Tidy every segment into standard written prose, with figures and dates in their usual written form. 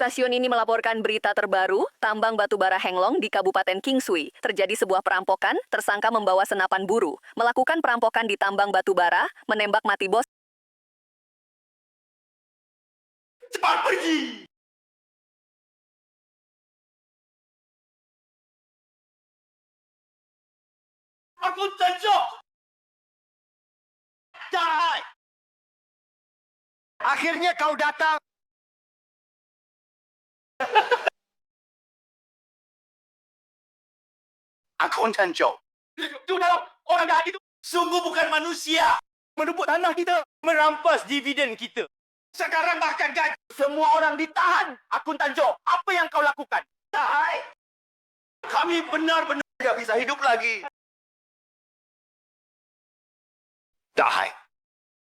Stasiun ini melaporkan berita terbaru, tambang batubara Henglong di Kabupaten Kingsui. Terjadi sebuah perampokan, tersangka membawa senapan buru, melakukan perampokan di tambang batubara, menembak mati bos. Cepat pergi! Aku tunjuk! Dahai! Akhirnya kau datang. Aku tunjuk. Itu dalam orang jahat itu sungguh bukan manusia. Merebut tanah kita, merampas dividen kita. Sekarang bahkan gaji semua orang ditahan. Aku tunjuk. Apa yang kau lakukan? Dahai! Kami benar-benar tidak bisa hidup lagi. Dahai,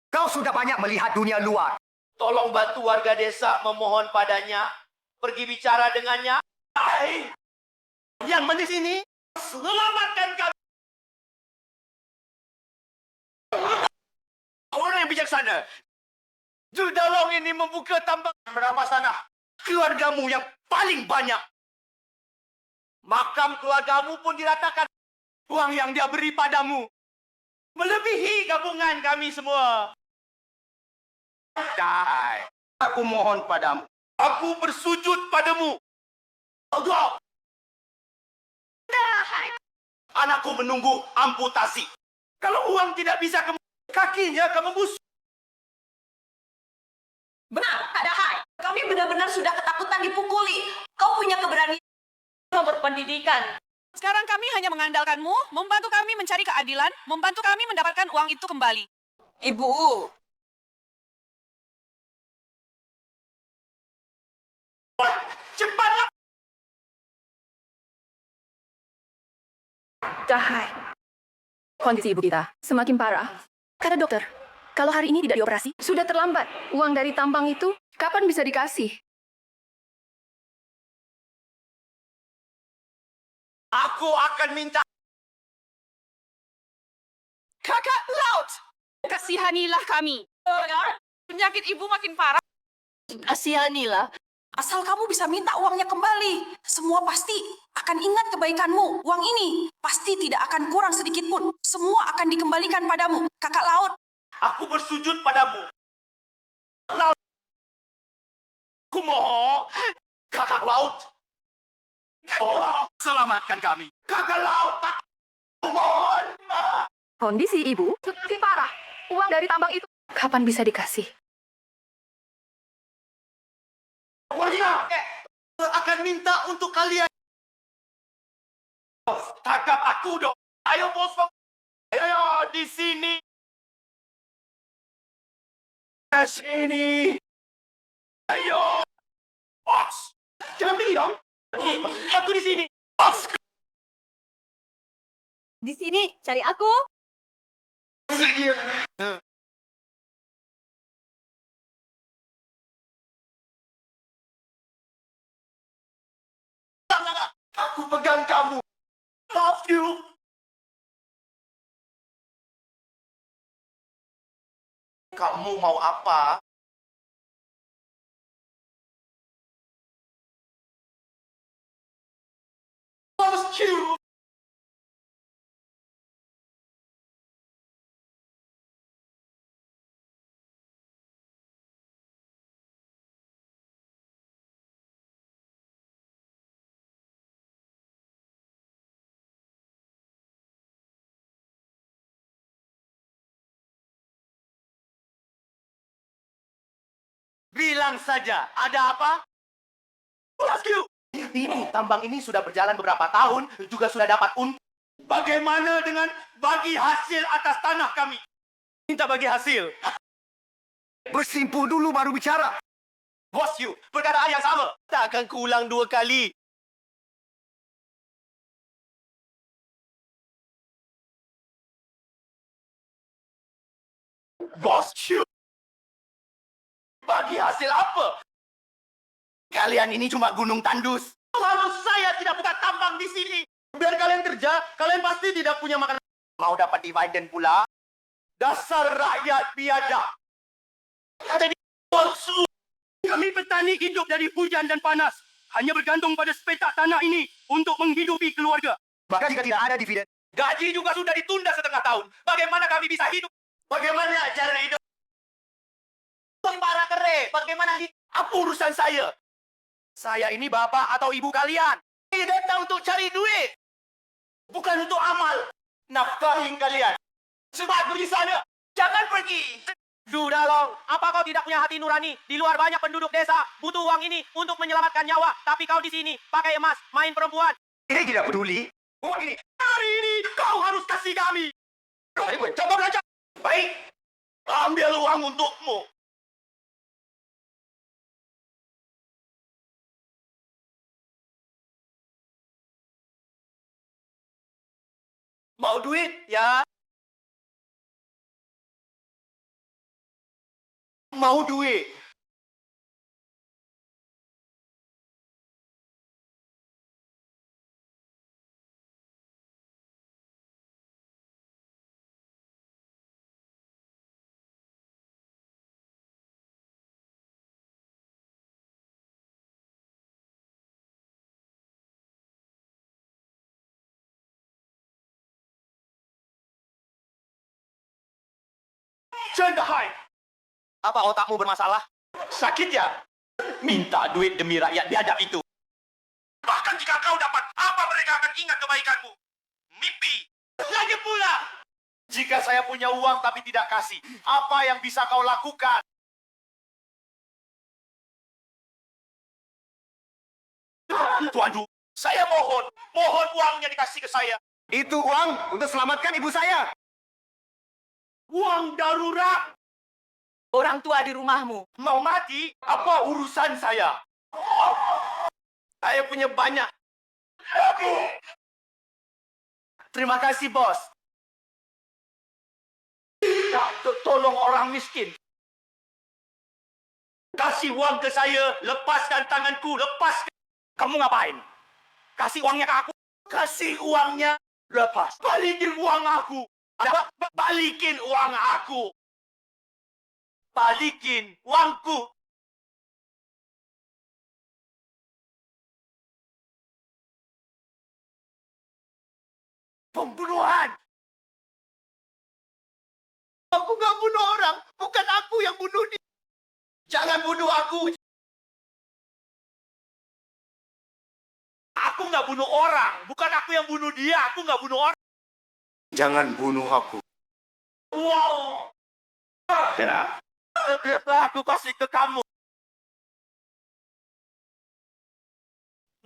kau sudah banyak melihat dunia luar. Tolong bantu warga desa memohon padanya. Pergi bicara dengannya. Dahai, yang manis ini, selamatkan kami. Orang yang bijaksana. Judalong ini membuka tambang merampas tanah keluargamu yang paling banyak. Makam keluargamu pun diratakan. Uang yang dia beri padamu melebihi gabungan kami semua. Dahai, aku mohon padamu. Aku bersujud padamu. Allah. Dahai. Anakku menunggu amputasi. Kalau uang tidak bisa kembali, kakinya akan membusuk. Benar, Kak Dahai. Kami benar-benar sudah ketakutan dipukuli. Kau punya keberanian berpendidikan. Sekarang kami hanya mengandalkanmu, membantu kami mencari keadilan, membantu kami mendapatkan uang itu kembali. Ibu, Cepatlah. Dahai. Kondisi ibu kita semakin parah. Kata dokter, kalau hari ini tidak dioperasi, sudah terlambat. Uang dari tambang itu kapan bisa dikasih? Aku akan minta. Kakak Laut, kasihanilah kami. Penyakit ibu makin parah. kasihanilah. Asal kamu bisa minta uangnya kembali, semua pasti akan ingat kebaikanmu. Uang ini pasti tidak akan kurang sedikit pun. Semua akan dikembalikan padamu, Kakak Laut. Aku bersujud padamu. Laut. Aku mohon. Kakak Laut. Oh, selamatkan kami. Kakak Laut. Aku mohon. Kondisi ibu semakin parah. Uang dari tambang itu kapan bisa dikasih? Warga akan minta untuk kalian. Tangkap aku dong. Ayo bos. Ayo di sini. Sini. Ayo. Bos. Jangan pergi dong. Aku di sini. Bos. Di sini, cari aku. Aku pegang kamu. Love you. Kamu mau apa? Love you. Bilang saja, ada apa? Love you. Ini, tambang ini sudah berjalan beberapa tahun, juga sudah dapat untung. Bagaimana dengan bagi hasil atas tanah kami? Minta bagi hasil. Bersimpuh dulu baru bicara. Bos you, perkataan yang sama. Tak akan kuulang dua kali. Bos you. Bagi hasil apa? Kalian ini cuma gunung tandus. Kalau saya tidak buka tambang di sini, biar kalian kerja, kalian pasti tidak punya makanan. Mau dapat dividen pula? Dasar rakyat biadab. Jadi palsu. Kami petani hidup dari hujan dan panas. Hanya bergantung pada sepetak tanah ini untuk menghidupi keluarga. Bahkan jika tidak ada dividen, Gaji juga sudah ditunda setengah tahun. Bagaimana kami bisa hidup? Bagaimana cara hidup? Para kere, bagaimana hidup? Apa urusan saya? Saya ini bapak atau ibu kalian. Saya datang untuk cari duit. Bukan untuk amal. Nafkahin kalian. Cepat pergi sana. Jangan pergi. Dudalong, apa kau tidak punya hati nurani? Di luar banyak penduduk desa butuh uang ini untuk menyelamatkan nyawa. Tapi kau di sini pakai emas, main perempuan. ini tidak peduli. Uang ini, hari ini kau harus kasih kami. Coba belajar. Baik, ambil uang untukmu. Mau duit? Ya. Mau duit? Cendahai. Apa otakmu bermasalah? Sakit ya? Minta duit demi rakyat biadab itu. Bahkan jika kau dapat, apa mereka akan ingat kebaikanmu? Mimpi. Lagi pula. Jika saya punya uang tapi tidak kasih, apa yang bisa kau lakukan? Tuan Du, saya mohon uangnya dikasih ke saya. Itu uang untuk selamatkan ibu saya. Uang darurat. Orang tua di rumahmu. Mau mati? Apa urusan saya? Saya punya banyak. Terima kasih, bos. Tolong orang miskin. Kasih uang ke saya, lepaskan tanganku, lepaskan. Kamu ngapain? Kasih uangnya ke aku. Kasih uangnya, lepas. Balikin uang aku. Balikin uang aku. Balikin uangku. Pembunuhan. Aku nggak bunuh orang. Bukan aku yang bunuh dia. Jangan bunuh aku. Aku nggak bunuh orang. Bukan aku yang bunuh dia. Aku nggak bunuh orang. Jangan bunuh aku. Wow. Ya. Aku kasih ke kamu.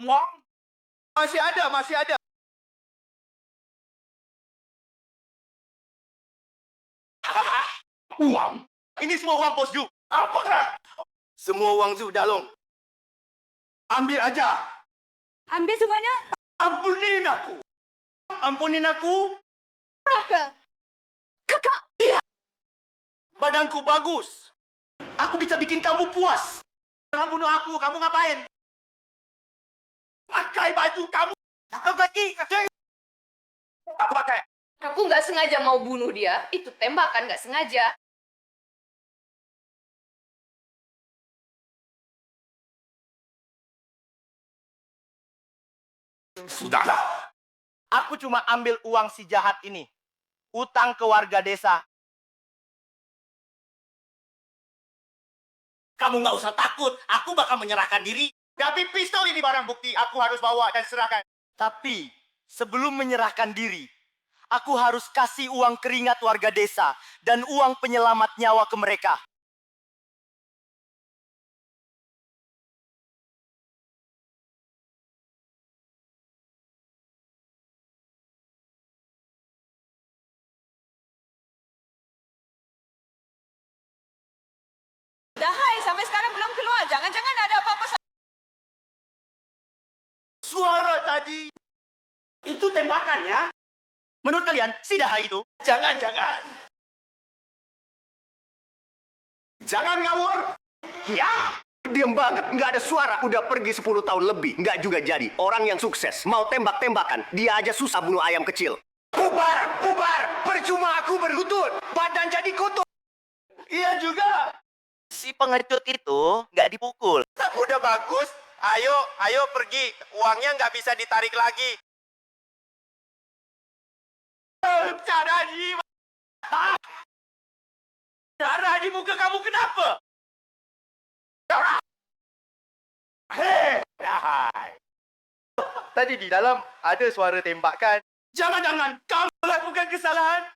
Uang? Masih ada, masih ada. Uang? Ini semua uang Bos Ju. Apakah? Semua uang Zu, Dalong. Ambil aja. Ambil semuanya. Ampunin aku. Ampunin aku. Kakak. Badanku bagus. Aku bisa bikin kamu puas. Jangan bunuh aku. Kamu ngapain? Pakai baju kamu. Aku pakai. Aku pakai. Aku nggak sengaja mau bunuh dia. Itu tembakan nggak sengaja. Sudahlah. Aku cuma ambil uang si jahat ini. Utang ke warga desa. Kamu nggak usah takut. Aku bakal menyerahkan diri. Tapi pistol ini barang bukti. Aku harus bawa dan serahkan. Tapi sebelum menyerahkan diri, aku harus kasih uang keringat warga desa dan uang penyelamat nyawa ke mereka. Dahai, sampai sekarang belum keluar. Jangan-jangan ada apa-apa. Suara tadi. Itu tembakan ya? Menurut kalian, si Dahai itu? Jangan-jangan. Jangan ngawur. Ya. Diam banget. Nggak ada suara. Udah pergi 10 tahun lebih. Nggak juga jadi. Orang yang sukses. Mau tembak-tembakan. Dia aja susah bunuh ayam kecil. Bubar! Bubar! Percuma aku berlutut. Badan jadi kotor. Iya juga. Si pengecut itu nggak dipukul. Udah bagus. Ayo pergi. Uangnya nggak bisa ditarik lagi. Darah di muka kamu kenapa? Hei! Tadi di dalam ada suara tembakan. Jangan-jangan kamu lakukan kesalahan.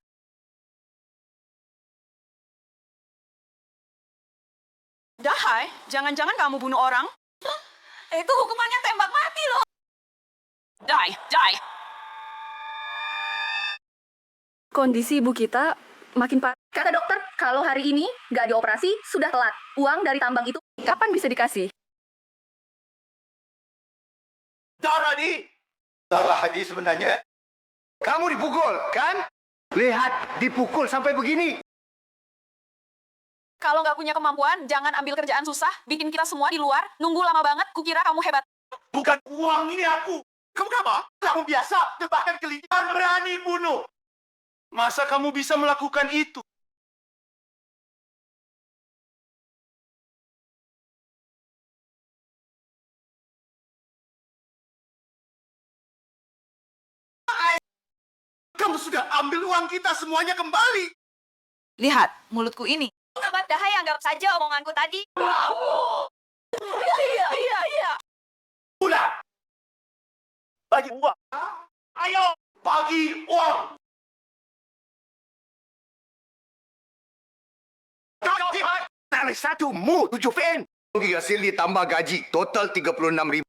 Dahai, jangan-jangan kamu bunuh orang? Itu hukumannya tembak mati loh. Die. Kondisi ibu kita makin parah. Kata dokter, kalau hari ini nggak dioperasi, sudah telat. Uang dari tambang itu kapan bisa dikasih? Darah Hadi sebenarnya. Kamu dipukul, kan? Lihat, dipukul sampai begini. Kalau nggak punya kemampuan, jangan ambil kerjaan susah, bikin kita semua di luar, nunggu lama banget, kukira kamu hebat. Bukan uang ini aku. Kamu kenapa? Kamu biasa tebakan kelinci berani bunuh. Masa kamu bisa melakukan itu? Kamu sudah ambil uang kita semuanya kembali. Lihat, mulutku ini. Sobat Dahai, anggap saja omonganku tadi. Iya. Udah. Bagi uang. Ayo, bagi uang. Kali satu, mu 7 VN. Hasil ditambah gaji, total 36.000.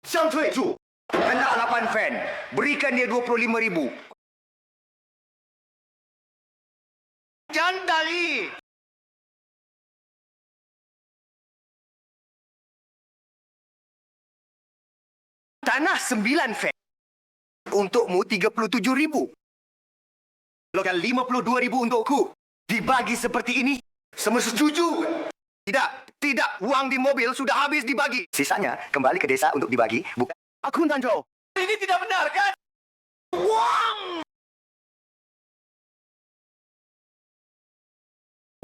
Sang Cui Chu, hendak 8 fan. Berikan dia 25.000. Jandali. Tanah 9 fan. Untukmu 37.000. Lokan 52.000 untukku. Dibagi seperti ini. Semua setuju? Tidak. Uang di mobil sudah habis dibagi. Sisanya kembali ke desa untuk dibagi. Bukan aku, Tanjo. Ini tidak benar, kan?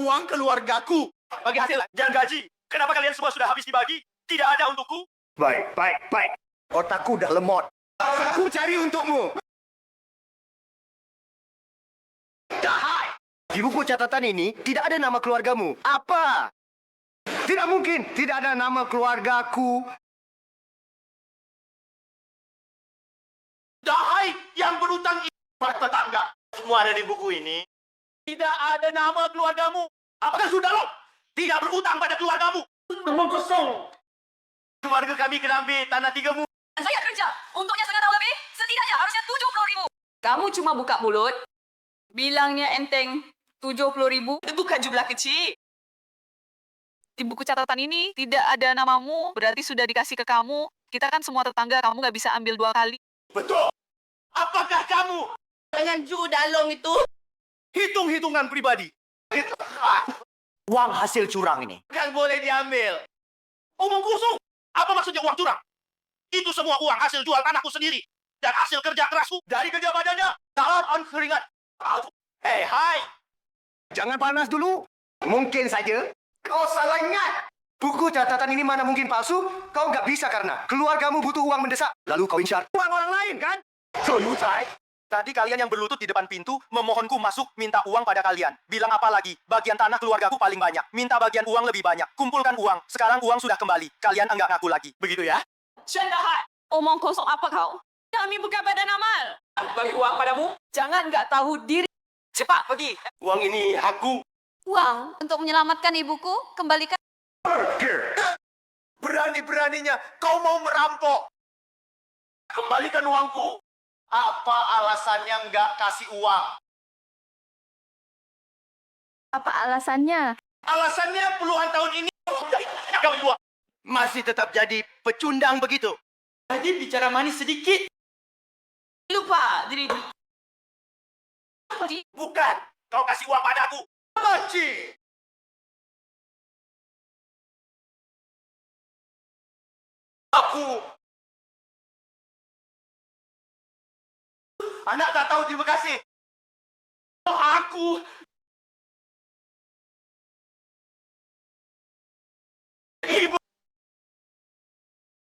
Uang keluargaku. Bagi hasil dan gaji. Kenapa kalian semua sudah habis dibagi? Tidak ada untukku? Baik. Otakku dah lemot. Aku cari untukmu. Dahai! Di buku catatan ini tidak ada nama keluargamu. Apa? Tidak mungkin. Tidak ada nama keluargaku. Dahai yang berutang tetangga. Semua ada di buku ini. Tidak ada nama keluargamu. Apakah sudah lo tidak berutang pada keluargamu? Memang kosong. Keluarga kami kena ambil tanah 3 mu. Saya kerja, untuknya setengah tahun lebih, setidaknya harusnya 70.000. Kamu cuma buka mulut, bilangnya enteng 70.000. Itu bukan jumlah kecil. Di buku catatan ini tidak ada namamu, berarti sudah dikasih ke kamu. Kita kan semua tetangga, kamu nggak bisa ambil 2 kali. Betul. Apakah kamu dengan Ju Dalong itu hitung-hitungan pribadi? Uang hasil curang ini kan boleh diambil. Omong kosong. Apa maksudnya uang curang? Itu semua uang hasil jual tanahku sendiri dan hasil kerja kerasku dari kerja badannya. Talon on keringat. Hai. Jangan panas dulu. Mungkin saja kau salah ingat. Buku catatan ini mana mungkin palsu? Kau nggak bisa karena keluargamu butuh uang mendesak. Lalu kau incar uang orang lain, kan? Tadi kalian yang berlutut di depan pintu memohonku masuk minta uang pada kalian. Bilang apa lagi? Bagian tanah keluargaku paling banyak. Minta bagian uang lebih banyak. Kumpulkan uang. Sekarang uang sudah kembali. Kalian enggak ngaku lagi. Begitu ya? Dahai, omong kosong apa kau? Kami bukan badan amal. Bagi uang padamu, jangan nggak tahu diri. Cepat pergi. Uang ini aku. Uang untuk menyelamatkan ibuku, kembalikan. Berani-beraninya kau mau merampok. Kembalikan uangku. Apa alasannya nggak kasih uang? Apa alasannya? Alasannya puluhan tahun ini kau dua masih tetap jadi pecundang begitu. Jadi bicara manis sedikit. Lupa diri. Bukan. Kau kasih uang padaku. Maci. Aku. Anak tak tahu terima kasih. Aku Ibu,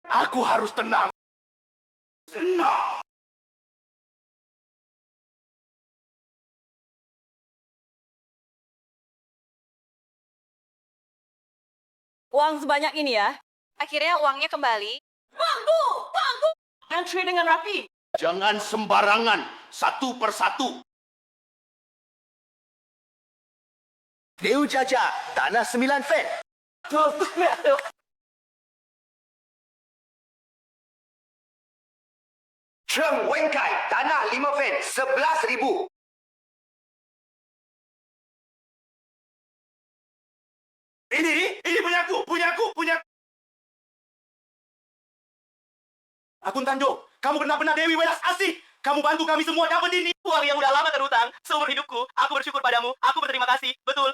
aku harus tenang. Tenang. Uang sebanyak ini ya. Akhirnya uangnya kembali. Antri dengan rapi. Jangan sembarangan, satu persatu. Liu Jaja, tanah 9 fen. Cheng Wenkai, tanah 5 fen, 11.000. Ini punyaku. Akun Tanjo, kamu benar-benar Dewi Welas Asih. Kamu bantu kami semua dapat ini. Uang yang udah lama terutang. Seumur hidupku, aku bersyukur padamu. Aku berterima kasih. Betul.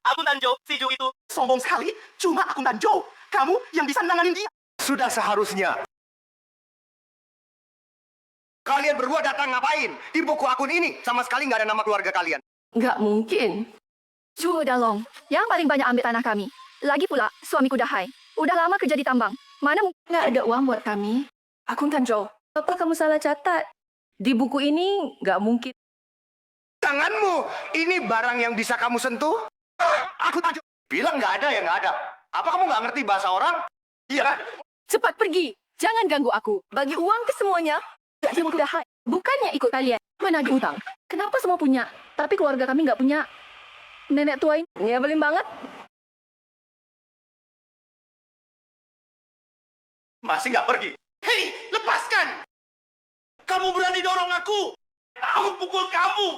Akun Tanjo, si Ju itu. Sombong sekali. Cuma Akun Tanjo. Kamu yang bisa nanganin dia. Sudah seharusnya. Kalian berdua datang ngapain? Di buku akun ini sama sekali nggak ada nama keluarga kalian. Nggak mungkin. Ju Dalong, yang paling banyak ambil tanah kami. Lagi pula, suamiku Dahai. Udah lama kerja di tambang. Mana mungkin nggak ada uang buat kami? Akun Tanjo, apa kamu salah catat? Di buku ini nggak mungkin. Tanganmu, ini barang yang bisa kamu sentuh? Aku Tanjo. Bilang nggak ada ya nggak ada. Apa kamu nggak ngerti bahasa orang? Iya kan? Cepat pergi. Jangan ganggu aku. Bagi uang ke semuanya. Gak cuma Dahai. Bukannya ikut kalian. Menagih utang. Kenapa semua punya? Tapi keluarga kami nggak punya. Nenek tua ini nyebelin banget. Masih nggak pergi? Hei, lepaskan! Kamu berani dorong aku! Aku pukul kamu!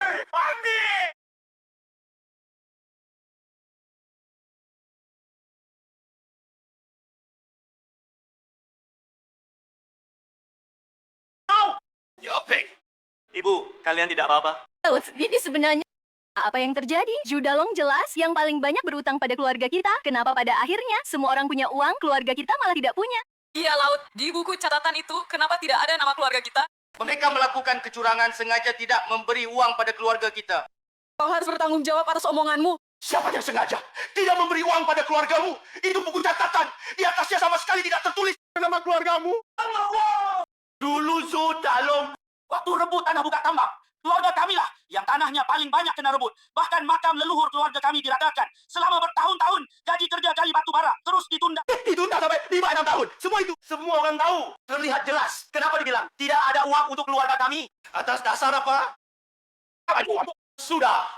Hei, Pandi! Yopek! Ibu, kalian tidak apa-apa? Ini sebenarnya apa yang terjadi? Judalong jelas yang paling banyak berutang pada keluarga kita. Kenapa pada akhirnya semua orang punya uang, keluarga kita malah tidak punya? Iya, Laut. Di buku catatan itu, kenapa tidak ada nama keluarga kita? Mereka melakukan kecurangan sengaja tidak memberi uang pada keluarga kita. Kau harus bertanggung jawab atas omonganmu. Siapa yang sengaja tidak memberi uang pada keluargamu? Itu buku catatan. Di atasnya sama sekali tidak tertulis nama keluargamu. Dulu Zudalong, waktu rebut tanah buka tambang, keluarga kamilah yang tanahnya paling banyak kena rebut. Bahkan makam leluhur keluarga kami diratakan selama bertahun-tahun. Gaji kerja gali batu bara terus ditunda. Ditunda sampai 5-6 tahun. Semua orang tahu. Terlihat jelas. Kenapa dibilang tidak ada uang untuk keluarga kami? Atas dasar apa? Sudah.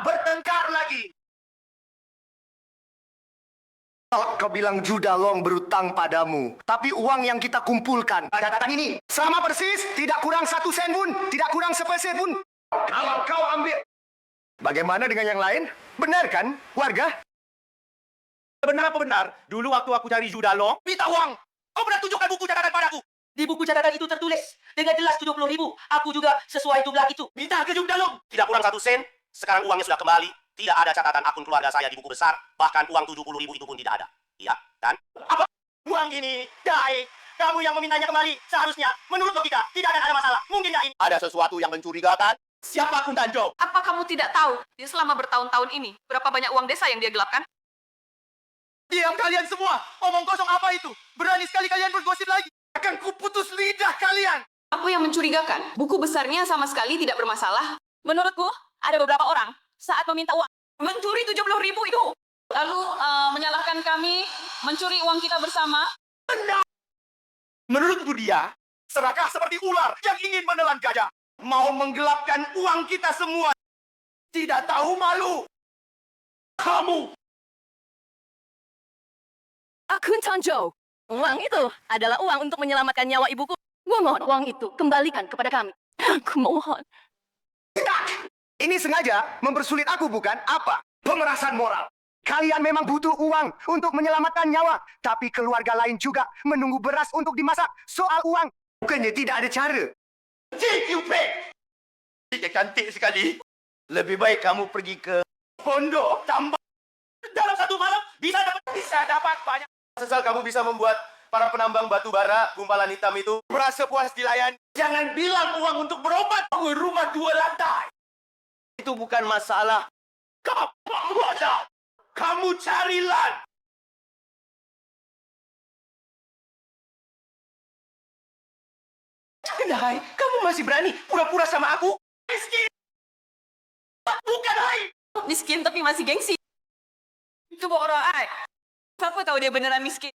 Bertengkar lagi. Kau bilang Judalong berutang padamu, tapi uang yang kita kumpulkan catatan ini sama persis, tidak kurang 1 sen pun, tidak kurang sepeser pun. Kalau kau ambil, bagaimana dengan yang lain? Benar kan, warga? Benar apa benar? Dulu waktu aku cari Judalong, minta uang. Kau pernah tunjukkan buku catatan padaku? Di buku catatan itu tertulis dengan jelas 70.000. Aku juga sesuai jumlah itu. Minta ke Judalong. Tidak kurang 1 sen. Sekarang uangnya sudah kembali. Tidak ada catatan akun keluarga saya di buku besar. Bahkan uang 70.000 itu pun tidak ada. Iya, kan? Apa? Uang ini, Dai. Kamu yang memintanya kembali. Seharusnya, menurut logika, tidak akan ada masalah. Mungkin nggak ini? Ada sesuatu yang mencurigakan. Siapa Akun Tanjo? Apa kamu tidak tahu, dia selama bertahun-tahun ini, berapa banyak uang desa yang dia gelapkan? Diam kalian semua. Omong kosong apa itu? Berani sekali kalian bergosip lagi. Akan kuputus lidah kalian. Apa yang mencurigakan? Buku besarnya sama sekali tidak bermasalah. Menurutku, ada beberapa orang saat meminta uang mencuri 70.000 itu. Lalu menyalahkan kami mencuri uang kita bersama. Menurutku dia, serakah seperti ular yang ingin menelan gajah. Mau menggelapkan uang kita semua. Tidak tahu malu. Kamu. Akun Tanjo, uang itu adalah uang untuk menyelamatkan nyawa ibuku. Gua mohon uang itu kembalikan kepada kami. Aku mohon. Ini sengaja mempersulit aku, bukan? Apa? Pemerasan moral. Kalian memang butuh uang untuk menyelamatkan nyawa, tapi keluarga lain juga menunggu beras untuk dimasak. Soal uang, bukannya tidak ada cara. Ciupe. Cantik sekali. Lebih baik kamu pergi ke pondok tambang. Dalam 1 malam bisa dapat banyak. Sesal kamu bisa membuat para penambang batu bara gumpalan hitam itu merasa puas dilayani. Jangan bilang uang untuk berobat. Bangun rumah 2 lantai. Itu bukan masalah. Kamu ada. Kamu cari lan. Hai, kamu masih berani pura-pura sama aku? Miskin. Bukan, hai. Miskin tapi masih gengsi. Itu bohong, ay. Siapa tahu dia beneran miskin?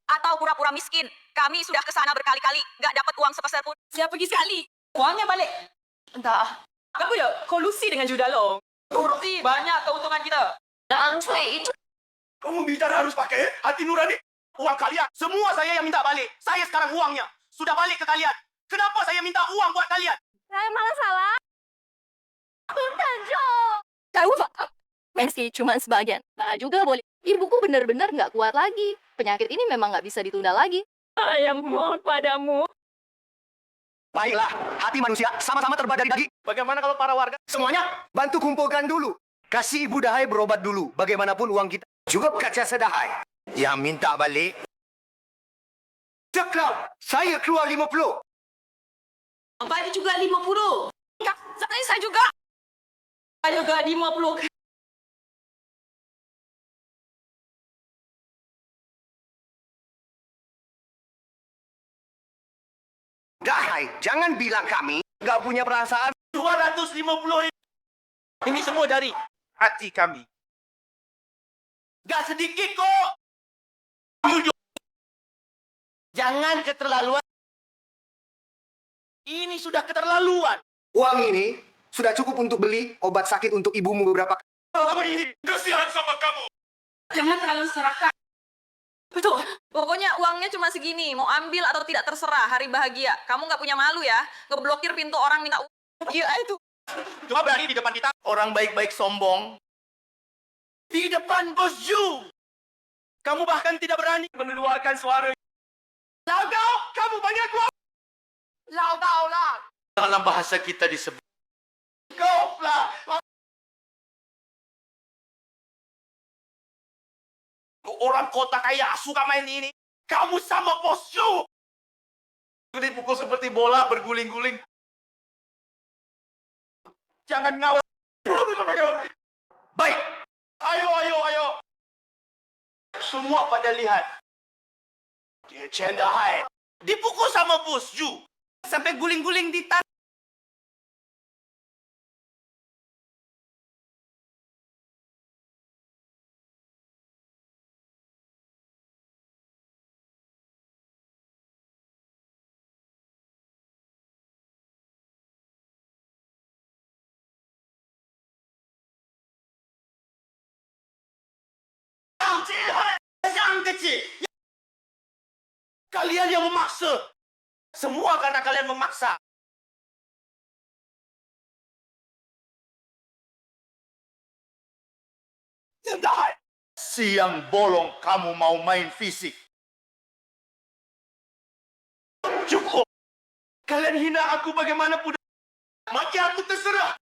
Atau pura-pura miskin. Kami sudah ke sana berkali-kali, nggak dapat uang sepeser pun. Siapa pergi sekali? Uangnya balik. Entah. Kamu ya kolusi dengan Judalong. Korupsi banyak keuntungan kita. Dan itu Kamu bicara harus pakai hati nurani. Uang kalian, semua saya yang minta balik. Saya sekarang uangnya sudah balik ke kalian. Kenapa saya minta uang buat kalian? Saya malah salah. Aku Tanjung. Tahu Pak? Meski cuma sebagian. Nah juga boleh. Ibuku benar-benar nggak kuat lagi. Penyakit ini memang nggak bisa ditunda lagi. Saya mohon padamu. Baiklah, hati manusia sama-sama terbuat dari daging. Bagaimana kalau para warga? Semuanya, bantu kumpulkan dulu. Kasih Ibu Dahai berobat dulu. Bagaimanapun uang kita. Juga kaca sedahai. Yang minta balik. Ceklau, saya keluar 50. Balik juga 50. Saya juga. Saya juga 50. Dahai, jangan bilang kami nggak punya perasaan. 250 ribu. Ini semua dari hati kami. Gak sedikit kok. Jangan keterlaluan. Ini sudah keterlaluan. Uang ini sudah cukup untuk beli obat sakit untuk ibumu beberapa kali. Apa ini? Kasihan sama kamu. Jangan terlalu serakah. Betul. Pokoknya uangnya cuma segini. Mau ambil atau tidak terserah. Hari bahagia. Kamu nggak punya malu ya? Ngeblokir pintu orang minta uang. Iya itu. Cuma berani di depan kita. Orang baik-baik sombong. Di depan bos Ju. Kamu bahkan tidak berani mengeluarkan suara. Laugau, kamu banyak uang. Laugau lah. Dalam bahasa kita disebut. Goblok. Orang kota kaya suka main ini. Kamu sama bos Ju. Dipukul seperti bola berguling-guling. Jangan ngawal. Baik. Ayo. Semua pada lihat. Dia Cenda Hai. Dipukul sama bos Ju. Sampai guling-guling di tanah. Yang kecil. Kalian yang memaksa. Semua karena kalian memaksa. Tidak. Siang bolong kamu mau main fisik. Cukup. Kalian hina aku bagaimanapun. Mati aku terserah.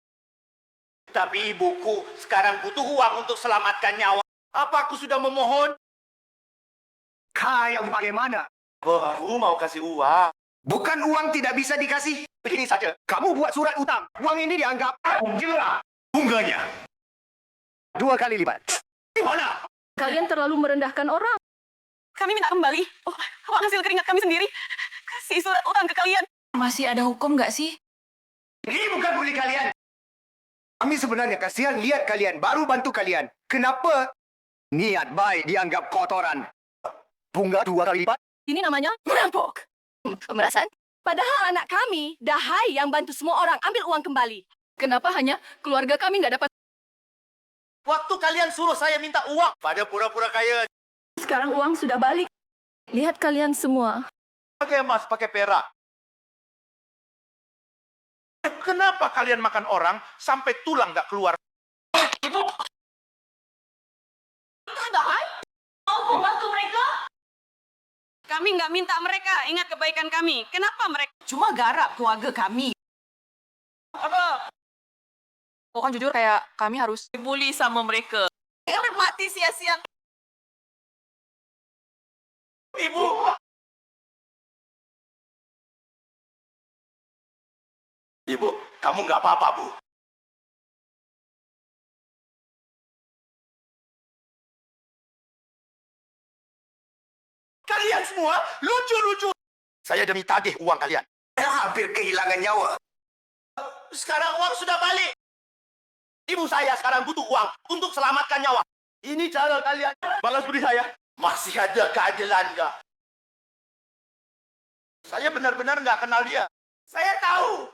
Tapi ibuku sekarang butuh uang untuk selamatkan nyawa. Apa aku sudah memohon? Kayak bagaimana? Aku mau kasih uang. Bukan uang tidak bisa dikasih. Begini saja. Kamu buat surat utang. Uang ini dianggap gila. Bunganya 2 kali lipat. Di mana? Kalian terlalu merendahkan orang. Kami minta kembali. Oh, uang hasil keringat kami sendiri. Kasih surat utang ke kalian. Masih ada hukum nggak sih? Ini bukan bully kalian. Kami sebenarnya kasihan lihat kalian, baru bantu kalian. Kenapa niat baik dianggap kotoran? Bunga 2 kali lipat? Ini namanya merampok. Pemerasan? Padahal anak kami, Dahai yang bantu semua orang ambil uang kembali. Kenapa hanya keluarga kami nggak dapat? Waktu kalian suruh saya minta uang pada pura-pura kaya. Sekarang uang sudah balik. Lihat kalian semua. Pakai emas, pakai perak. Kenapa kalian makan orang sampai tulang nggak keluar? Mau membantu mereka? Kami nggak minta mereka ingat kebaikan kami. Kenapa mereka? Cuma garap keluarga kami. Apa? Pokoknya jujur kayak kami harus dibully sama mereka. Mati sia-sia. Ibu, Ibu, kamu nggak apa-apa, Bu. Kalian semua lucu-lucu. Saya demi tagih uang kalian. Saya hampir kehilangan nyawa. Sekarang uang sudah balik. Ibu saya sekarang butuh uang untuk selamatkan nyawa. Ini cara kalian balas budi saya. Masih ada keadilan nggak? Saya benar-benar nggak kenal dia. Saya tahu.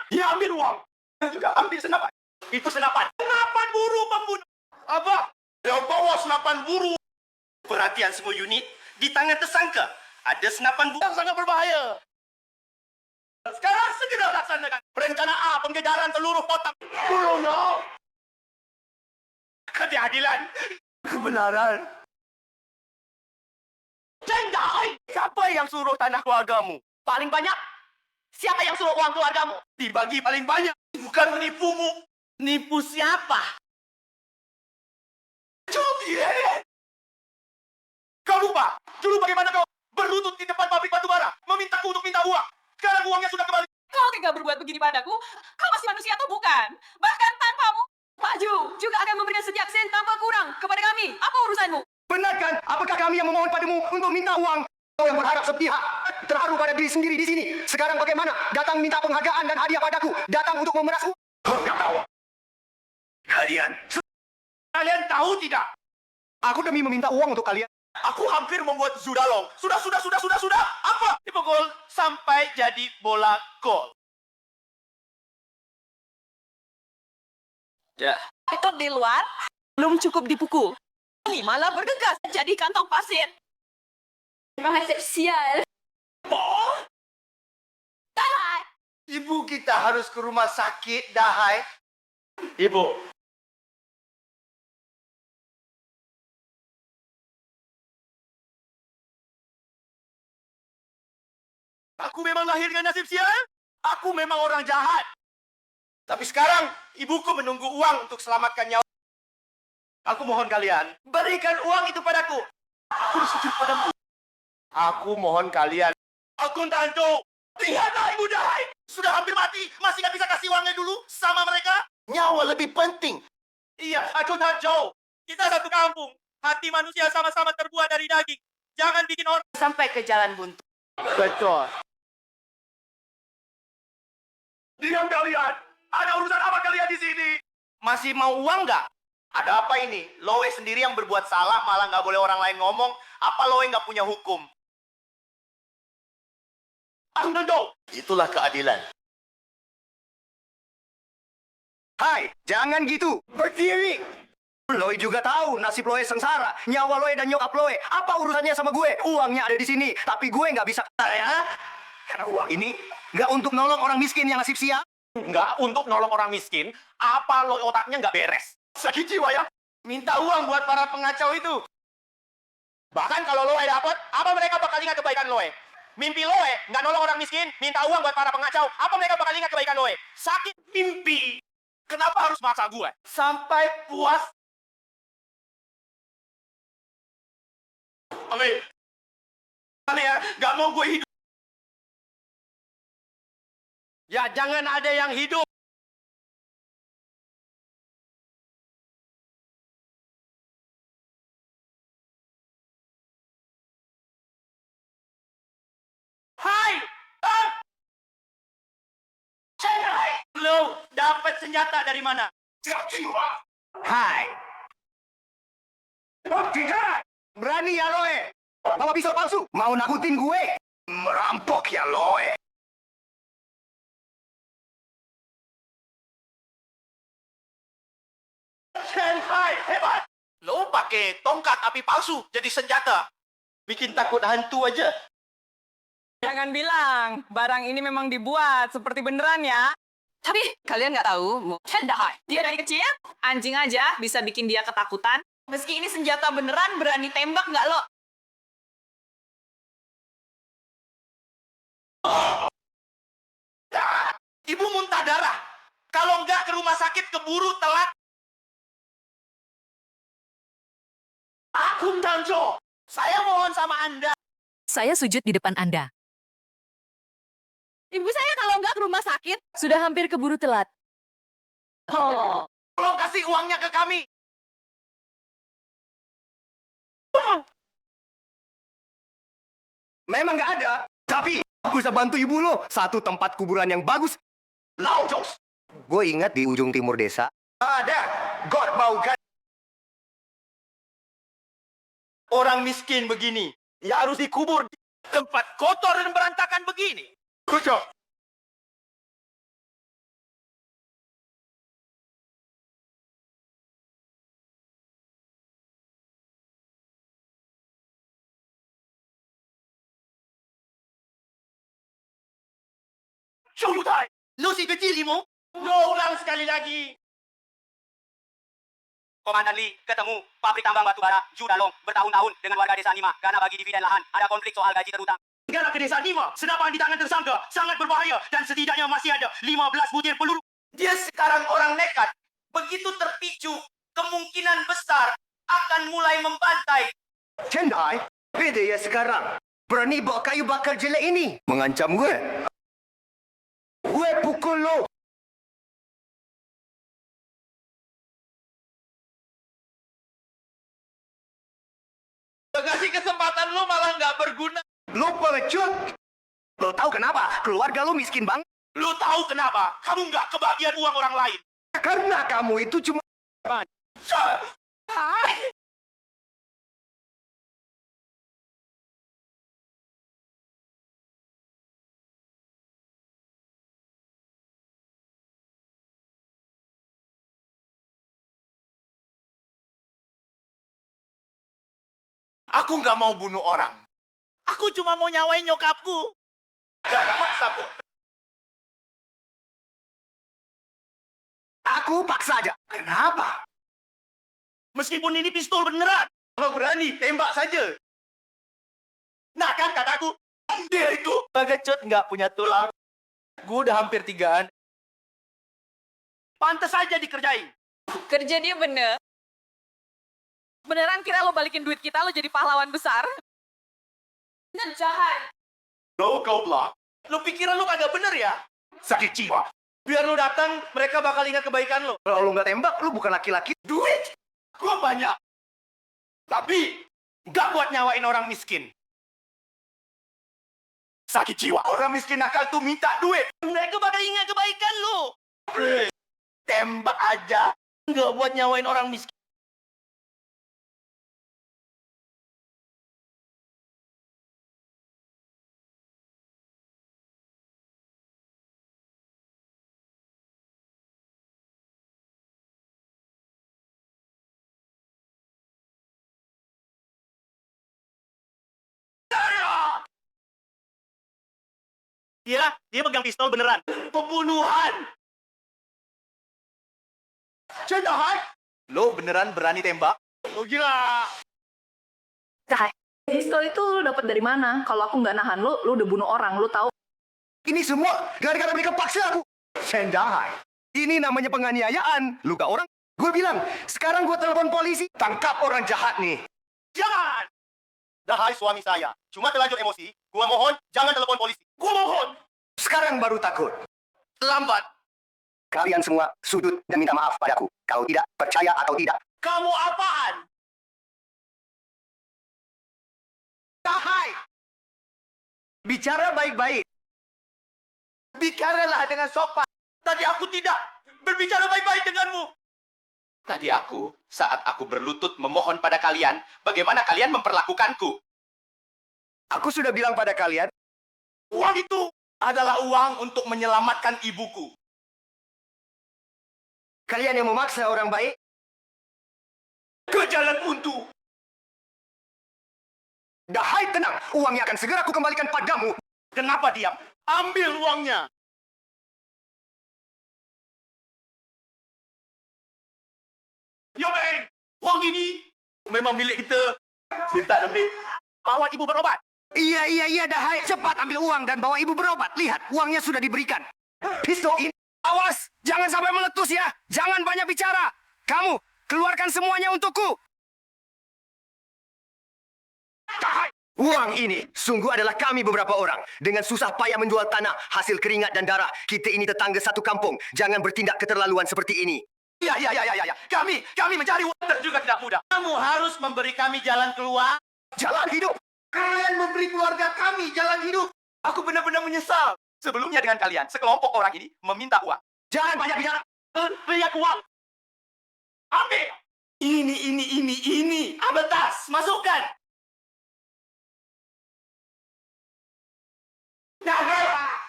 Dia ambil uang. Dia juga ambil senapan. Itu senapan. Senapan buru pembunuh. Apa? Dia bawa senapan buru. Perhatian semua unit. Di tangan tersangka ada senapan buru yang sangat berbahaya. Sekarang segera laksanakan rencana A pengejaran seluruh kotak. Bruno. Keadilan. Kebenaran. Cendai. Siapa yang suruh tanah keluargamu? Paling banyak. Siapa yang suruh uang keluargamu? Dibagi paling banyak. Bukan menipumu. Nipu siapa? Juliet. Kau lupa? Dulu bagaimana kau berlutut di depan pabrik batubara memintaku untuk minta uang? Sekarang uangnya sudah kembali. Kau tega berbuat begini padaku? Kau masih manusia atau bukan? Bahkan tanpamu, Pak Ju juga akan memberikan setiap sen tanpa kurang kepada kami. Apa urusanmu? Benar kan? Apakah kami yang memohon padamu untuk minta uang? Kau yang berharap sepihak, terharu pada diri sendiri di sini. Sekarang bagaimana? Datang minta penghargaan dan hadiah padaku. Datang untuk memeras uang. Enggak tahu. Kalian tahu tidak? Aku demi meminta uang untuk kalian. Aku hampir membuat Zudalong. Sudah. Apa? Dipukul sampai jadi bola gol. Ya. Itu di luar belum cukup dipukul. Ini malah bergegas jadi kantong pasir. Memang hasil sial. Ibu kita harus ke rumah sakit, Dahai. Ibu. Aku memang lahir dengan nasib sial. Aku memang orang jahat. Tapi sekarang, ibuku menunggu uang untuk selamatkan nyawa. Aku mohon kalian, berikan uang itu padaku. Aku sujud padamu. Aku mohon kalian. Aku Tanjo. Lihatlah Ibu Dahai. Sudah hampir mati. Masih nggak bisa kasih uangnya dulu sama mereka? Nyawa lebih penting. Iya, aku Tanjo. Kita satu kampung. Hati manusia sama-sama terbuat dari daging. Jangan bikin orang Sampai ke jalan buntu. betul. Diam kalian. Ada urusan apa kalian di sini? Masih mau uang nggak? Ada apa ini? Loe sendiri yang berbuat salah, malah nggak boleh orang lain ngomong. Apa Loe nggak punya hukum? Itulah keadilan. Hai, jangan gitu. Berdiri. Loe juga tahu nasib Loe sengsara. Nyawa Loe dan nyokap Loe. Apa urusannya sama gue? Uangnya ada di sini. Tapi gue nggak bisa. Ya? Karena uang ini nggak untuk nolong orang miskin yang nasib sial. Nggak untuk nolong orang miskin. Apa Loe otaknya nggak beres? Sakit jiwa ya? Minta uang buat para pengacau itu. Bahkan kalau Loe dapat, apa mereka bakal ingat kebaikan Loe? Mimpi Loe nggak nolong orang miskin, minta uang buat para pengacau. Apa mereka bakal ingat kebaikan Loe? Sakit mimpi. Kenapa harus maksa gue? Sampai puas. Oke. Ya, nggak mau gue hidup. Ya, jangan ada yang hidup. Hai! Lo dapat senjata dari mana? Hai. Berani ya Loe? Bawa pisau palsu? Mau nakutin gue? Merampok ya Loe. Shanghai, hebat! Lo pakai tongkat api palsu jadi senjata. Bikin takut hantu aja. Jangan bilang, barang ini memang dibuat seperti beneran ya. Tapi kalian nggak tahu, Cendai, dia dari kecil Anjing aja bisa bikin dia ketakutan. meski ini senjata beneran berani tembak nggak lo? Ibu muntah darah. Kalau nggak ke rumah sakit keburu telat. Aku Tanjo. Saya mohon sama Anda. Saya sujud di depan Anda. Ibu saya kalau nggak ke rumah rumah sakit? Sudah hampir keburu telat. Tolong kasih uangnya ke kami. Memang nggak ada. Tapi aku bisa bantu ibu lo. Satu tempat kuburan yang bagus. Laujos. Gue ingat di ujung timur desa. Ada. God mau kan. Orang miskin begini, ya harus dikubur di tempat kotor dan berantakan begini. Kucok. Syutai, lu si kecil Imo. Lu ulang sekali lagi. Komandan Lee ketemu pabrik tambang batu bara Judalong bertahun-tahun dengan warga desa Nima karena bagi dividen lahan ada konflik soal gaji terutang. Negara ke desa Nima, senapan di tangan tersangka sangat berbahaya dan setidaknya masih ada 15 butir peluru. Dia sekarang orang nekat. Begitu terpicu, kemungkinan besar akan mulai membantai. Cendai. Beda ya sekarang. Berani bawa kayu bakar jelek ini. Mengancam gue. Gue pukul lo. Kasih kesempatan lu malah nggak berguna. Lo pengecut. Lo tahu kenapa? Keluarga lo miskin bang. Lu tahu kenapa? Kamu nggak kebagian uang orang lain. Karena kamu itu cuma... Aku nggak mau bunuh orang. Aku cuma mau nyawain nyokapku. Gak maksa, Bu. Aku paksa aja. Kenapa? Meskipun ini pistol beneran. Kalau berani, tembak saja. Nah kan kataku, dia itu pengecut nggak punya tulang. Gue udah hampir 3an. Pantes aja dikerjain. Kerja dia bener. Beneran kira lo balikin duit kita, lo jadi pahlawan besar? Dan jahat. Lo goblok. Lo pikiran lo kagak bener ya? Sakit jiwa. Biar lo datang, mereka bakal ingat kebaikan lo. Kalau lo nggak tembak, lo bukan laki-laki. Duit, gua banyak. Tapi, nggak buat nyawain orang miskin. Sakit jiwa. Orang miskin nakal tuh minta duit. Mereka bakal ingat kebaikan lo. Tembak aja. Nggak buat nyawain orang miskin. Dia pegang pistol beneran. Pembunuhan. Jahat. Lo beneran berani tembak? Lo gila. Dahai, pistol itu lu dapat dari mana? Kalau aku nggak nahan lu udah bunuh orang, lu tahu? Ini semua gara-gara mereka paksa aku. Sendahai. Ini namanya penganiayaan. Luka orang. Gue bilang, sekarang gue telepon polisi. Tangkap orang jahat nih. Jangan. Dahai suami saya. Cuma terlanjur emosi. Gua mohon, jangan telepon polisi. Gua mohon. Sekarang baru takut. Lambat. Kalian semua sudut dan minta maaf padaku. Kalau tidak, percaya atau tidak. Kamu apaan? Dahai. Bicara baik-baik. Bicaralah dengan sopan. Tadi aku tidak berbicara baik-baik denganmu. Tadi saat aku berlutut memohon pada kalian, bagaimana kalian memperlakukanku? Aku sudah bilang pada kalian, Uang itu adalah uang untuk menyelamatkan ibuku. kalian yang memaksa orang baik, Ke jalan buntu. Dahai tenang, uangnya akan segera aku kembalikan padamu. Kenapa diam? Ambil uangnya. Yomen, uang ini memang milik kita. Minta lebih. Bawa ibu berobat. Iya, Dahai. Cepat ambil uang dan bawa ibu berobat. Lihat, uangnya sudah diberikan. Pistol ini. Awas, jangan sampai meletus ya. Jangan banyak bicara. Kamu, keluarkan semuanya untukku. Dahai, Uang ini sungguh adalah kami beberapa orang. Dengan susah payah menjual tanah, hasil keringat dan darah. Kita ini tetangga satu kampung. Jangan bertindak keterlaluan seperti ini. Ya. Kami mencari uang juga tidak mudah. Kamu harus memberi kami jalan keluar. Jalan hidup. Kalian memberi keluarga kami jalan hidup. Aku benar-benar menyesal. Sebelumnya dengan kalian, sekelompok orang ini meminta uang. Jangan banyak bicara. Lihat uang. Ambil. Ini. Ambil tas. Masukkan. Nah,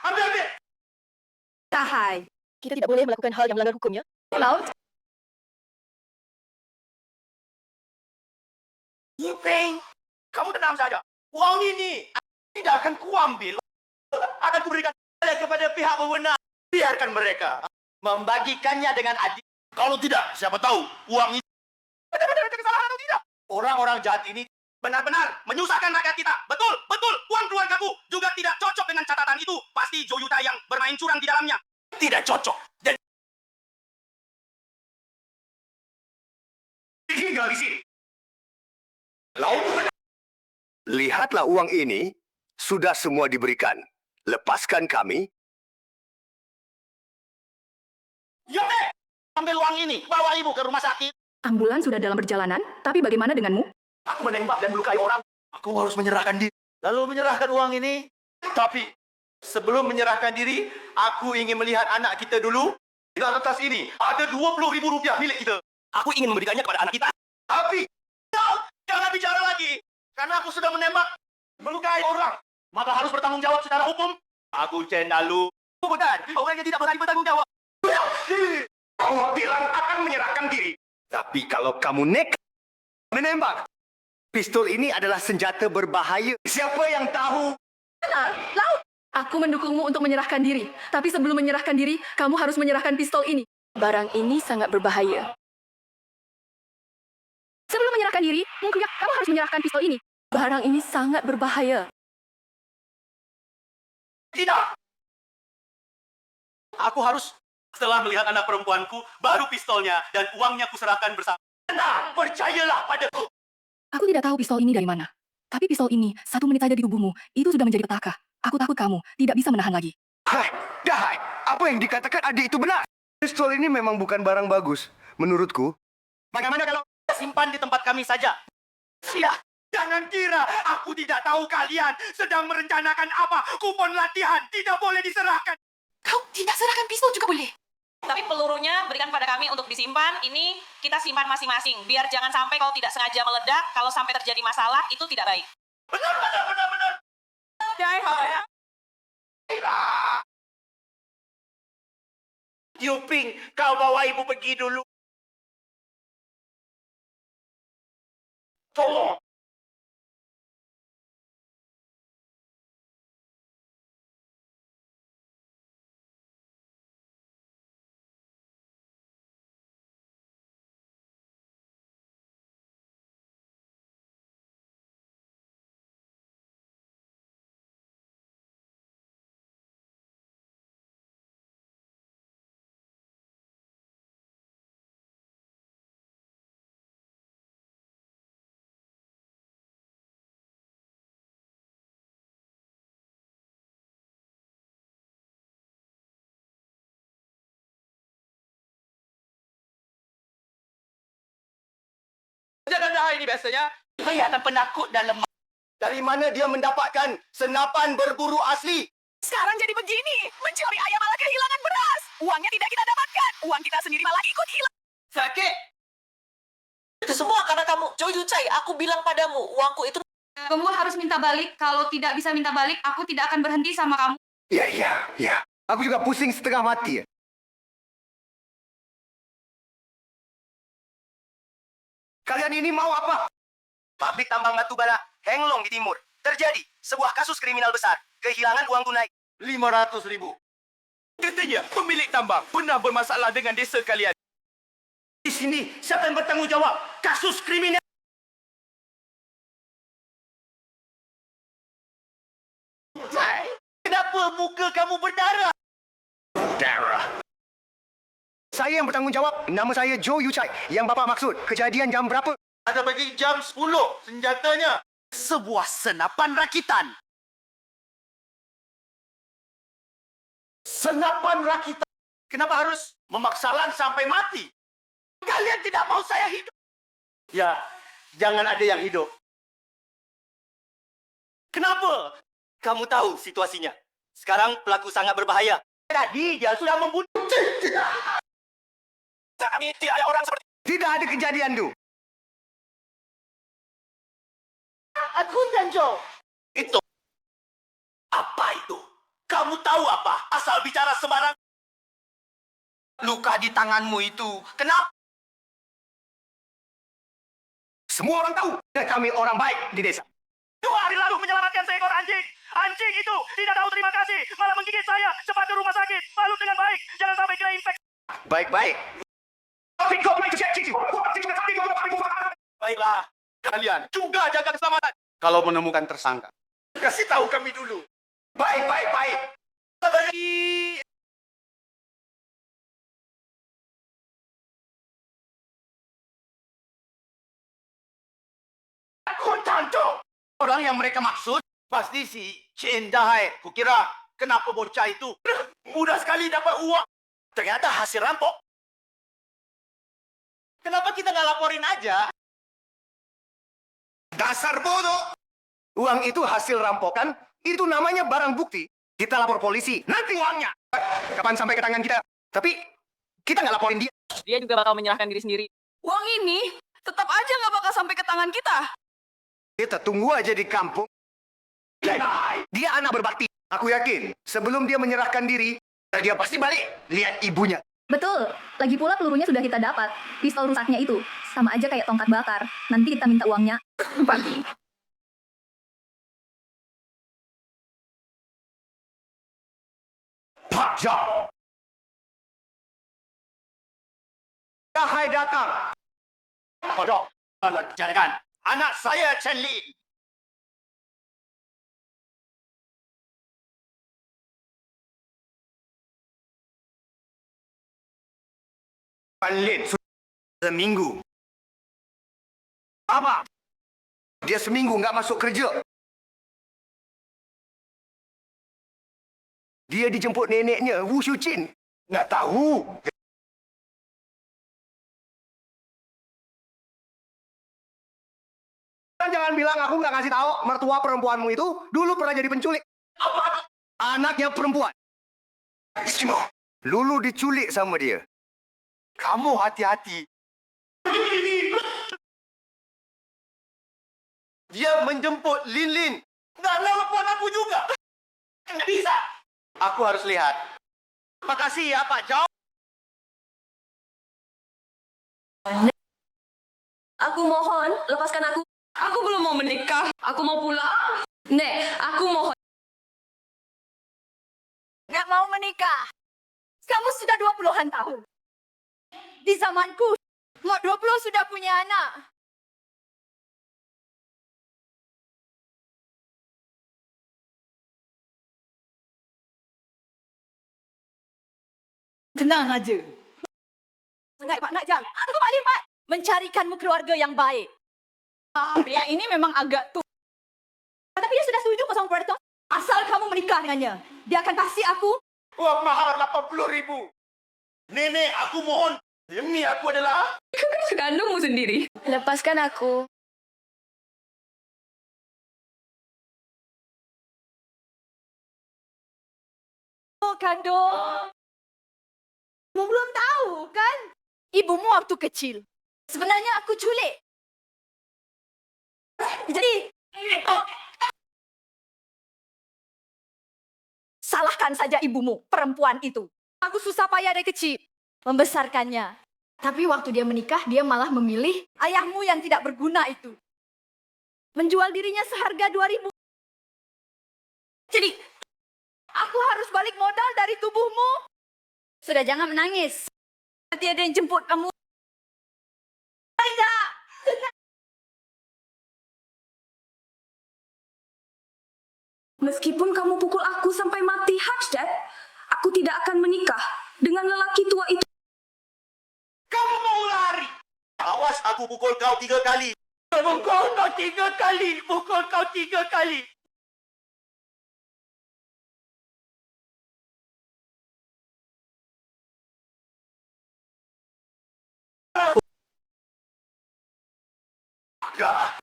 ambil. Tahai. Kita tidak boleh melakukan hal yang melanggar hukum, ya? Laut. Yupeng, kamu tenang saja. Uang ini tidak akan kuambil. Akan kuberikan kepada pihak berwenang. Biarkan mereka membagikannya dengan adil. Kalau tidak, siapa tahu uang ini benar-benar kesalahan atau tidak. Orang-orang jahat ini benar-benar menyusahkan rakyat kita. Betul. Uang keluargaku juga tidak cocok dengan catatan itu. Pasti Joyuta yang bermain curang di dalamnya. Tidak cocok. Dan Tinggal di sini. Laut. Lihatlah uang ini. Sudah semua diberikan. Lepaskan kami. Yote, ambil uang ini. Bawa ibu ke rumah sakit. Ambulan sudah dalam perjalanan, tapi bagaimana denganmu? Aku menembak dan melukai orang. Aku harus menyerahkan diri. Lalu menyerahkan uang ini. Tapi sebelum menyerahkan diri, aku ingin melihat anak kita dulu. Di dalam tas ini ada 20.000 rupiah milik kita. Aku ingin memberikannya kepada anak kita. Tapi jangan bicara lagi. Karena aku sudah menembak, melukai orang. Maka harus bertanggung jawab secara hukum. Aku Cendalu. Bukan, orang yang tidak berani bertanggung jawab. Kamu bilang akan menyerahkan diri. Tapi kalau kamu nekat menembak, pistol ini adalah senjata berbahaya. Siapa yang tahu? Laut. Aku mendukungmu untuk menyerahkan diri. Tapi sebelum menyerahkan diri, kamu harus menyerahkan pistol ini. Barang ini sangat berbahaya. Sebelum menyerahkan diri, mungkin kamu harus menyerahkan pistol ini. Barang ini sangat berbahaya. Tidak. Aku harus, setelah melihat anak perempuanku, baru pistolnya dan uangnya kuserahkan bersama. Tenang, percayalah padaku. Aku tidak tahu pistol ini dari mana. Tapi pistol ini, 1 menit saja di tubuhmu, itu sudah menjadi petaka. Aku takut kamu tidak bisa menahan lagi. Dahai, apa yang dikatakan adik itu benar. Pistol ini memang bukan barang bagus. Menurutku. Bagaimana kalau simpan di tempat kami saja? Siap. Jangan kira aku tidak tahu kalian sedang merencanakan apa. Kupon latihan tidak boleh diserahkan. Kau tidak serahkan pistol juga boleh. Tapi pelurunya berikan pada kami untuk disimpan. Ini kita simpan masing-masing. Biar jangan sampai kau tidak sengaja meledak. Kalau sampai terjadi masalah, itu tidak baik. Benar. Yuping, kau bawa ibu pergi dulu. Tolong. Jangan dah ini biasanya. Kelihatan penakut dan lemah. Dari mana dia mendapatkan senapan berburu asli? Sekarang jadi begini. Mencuri ayam malah kehilangan beras. Uangnya tidak kita dapatkan. Uang kita sendiri malah ikut hilang. Sakit. Itu semua karena kamu. Joy Yucai, aku bilang padamu, uangku itu... Kamu harus minta balik. Kalau tidak bisa minta balik, aku tidak akan berhenti sama kamu. Ya. Aku juga pusing setengah mati. Kalian ini mau apa? Pabrik tambang batu bara Henglong di timur. Terjadi sebuah kasus kriminal besar. Kehilangan uang tunai. 500.000. Katanya pemilik tambang pernah bermasalah dengan desa kalian. Di sini siapa yang bertanggung jawab? Kasus kriminal. Kenapa muka kamu berdarah? Darah. Saya yang bertanggung jawab. Nama saya Joe Yucai. Yang Bapak maksud. Kejadian jam berapa? Ada bagi jam 10 senjatanya. Sebuah senapan rakitan. Senapan rakitan. Kenapa harus memaksakan sampai mati? Kalian tidak mau saya hidup. Ya, jangan ada yang hidup. Kenapa? Kamu tahu situasinya. Sekarang pelaku sangat berbahaya. Tadi dia sudah membunuh. Kami tidak ada orang seperti Tidak ada kejadian tu. Agung Tanjo. Itu. Apa itu? Kamu tahu apa? Asal bicara sembarang. luka di tanganmu itu. Kenapa? Semua orang tahu kami orang baik di desa. 2 hari lalu menyelamatkan seekor anjing. Anjing itu tidak tahu terima kasih, malah menggigit saya. Cepat ke rumah sakit. Lalu dengan baik, jangan sampai kena infeksi. Baik-baik. Baiklah, kalian juga jaga keselamatan. Kalau menemukan tersangka, kasih tahu kami dulu. Baik. Kontanto. Orang yang mereka maksud pasti si Chen Dahai. Kukira kenapa bocah itu mudah sekali dapat uang. Ternyata hasil rampok. Kenapa kita nggak laporin aja? Dasar bodoh. Uang itu hasil rampokan, itu namanya barang bukti. Kita lapor polisi, nanti uangnya. Kapan sampai ke tangan kita? Tapi kita nggak laporin dia. Dia juga bakal menyerahkan diri sendiri. Uang ini tetap aja nggak bakal sampai ke tangan kita. Kita tunggu aja di kampung. Dia anak berbakti. Aku yakin sebelum dia menyerahkan diri, dia pasti balik lihat ibunya. Betul. Lagi pula pelurunya sudah kita dapat. Pistol rusaknya itu sama aja kayak tongkat bakar. Nanti kita minta uangnya. Pak Jao. Dahai datang. Kodok, jangan. Anak saya Chen Li. Pan Lin seminggu. Apa? Dia seminggu nggak masuk kerja. Dia dijemput neneknya, Wu Shuqin. Nggak tahu. Jangan bilang aku nggak ngasih tahu mertua perempuanmu itu dulu pernah jadi penculik. Apa? Anaknya perempuan. Istimo. Lulu diculik sama dia. Kamu hati-hati. Dia menjemput Lin Lin. Nggak nelpon aku juga. Nggak bisa. Aku harus lihat. Makasih ya Pak Jao. Aku mohon, lepaskan aku. Aku belum mau menikah. Aku mau pulang. Nek, aku mohon. Nggak mau menikah. Kamu sudah 20-an tahun. Di zamanku, umur 20 sudah punya anak. Tenang aja. Sangat Pak Jang. Aku Pak Limat. Mencarikanmu keluarga yang baik. Pria ini memang agak tuh. Tapi dia sudah setuju kosong Puerto. Asal kamu menikah dengannya. Dia akan kasih aku. Uang mahar 80.000. Nenek, aku mohon. Ini aku adalah... Kandungmu sendiri. Lepaskan aku. Oh, kandung. Kamu belum tahu, kan? Ibumu waktu kecil. Sebenarnya aku culik. Jadi... Salahkan saja ibumu, perempuan itu. Aku susah payah dari kecil membesarkannya. Tapi waktu dia menikah, dia malah memilih ayahmu yang tidak berguna itu. Menjual dirinya seharga 2.000. Jadi, aku harus balik modal dari tubuhmu. Sudah, jangan menangis. Nanti ada yang jemput kamu. Tidak. Meskipun kamu pukul aku sampai mati, Hajdad, aku tidak akan menikah dengan lelaki tua itu. Kamu mau lari? Awas aku pukul kau 3 kali. Pukul kau 3 kali. Pukul kau 3 kali. Ya.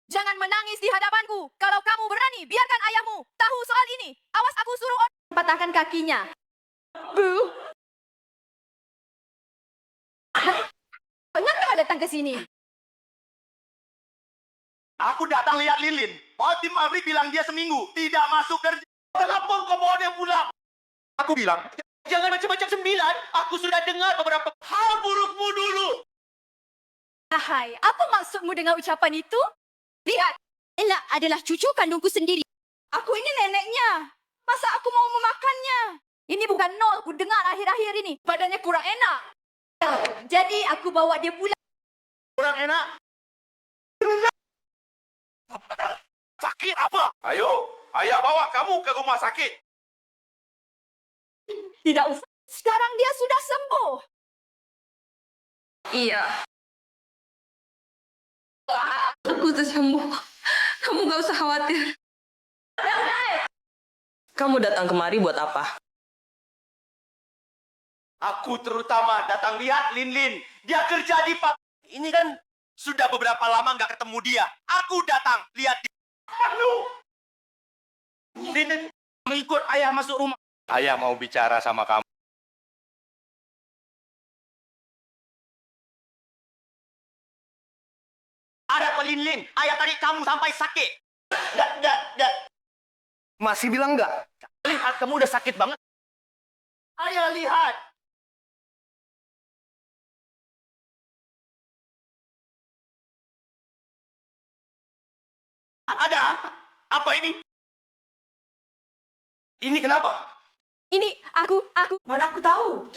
Jangan menangis di hadapanku. Kalau kamu berani, biarkan ayahmu tahu soal ini. Awas aku suruh orang patahkan kakinya. Bu. Mengapa datang ke sini? Aku datang lihat Lilin. Tim Maverick bilang dia seminggu tidak masuk kerja. Kenapa kau bawa dia pulang? Aku bilang, jangan macam-macam 9. Aku sudah dengar beberapa hal burukmu dulu. Hai, apa maksudmu dengan ucapan itu? Lihat, Ella adalah cucu kandungku sendiri. Aku ini neneknya. Masa aku mau memakannya? Ini bukan nol, aku dengar akhir-akhir ini. Badannya kurang enak. Jadi aku bawa dia pulang. Kurang enak. Sakit apa? Ayo, ayah bawa kamu ke rumah sakit. Tidak usah. Sekarang dia sudah sembuh. Iya. Aku sudah sembuh. Kamu gak usah khawatir. Kamu datang kemari buat apa? Aku terutama datang lihat Lin. Dia kerja di Pak. Ini kan sudah beberapa lama nggak ketemu dia. Aku datang lihat dia. Lalu Lin mengikut ayah masuk rumah. Ayah mau bicara sama kamu. Ada apa Lin? Ayah tarik kamu sampai sakit. Nggak. Masih bilang enggak? Lihat, kamu udah sakit banget. Ayah lihat. Ada apa ini? Ini kenapa? Ini aku. Mana aku tahu.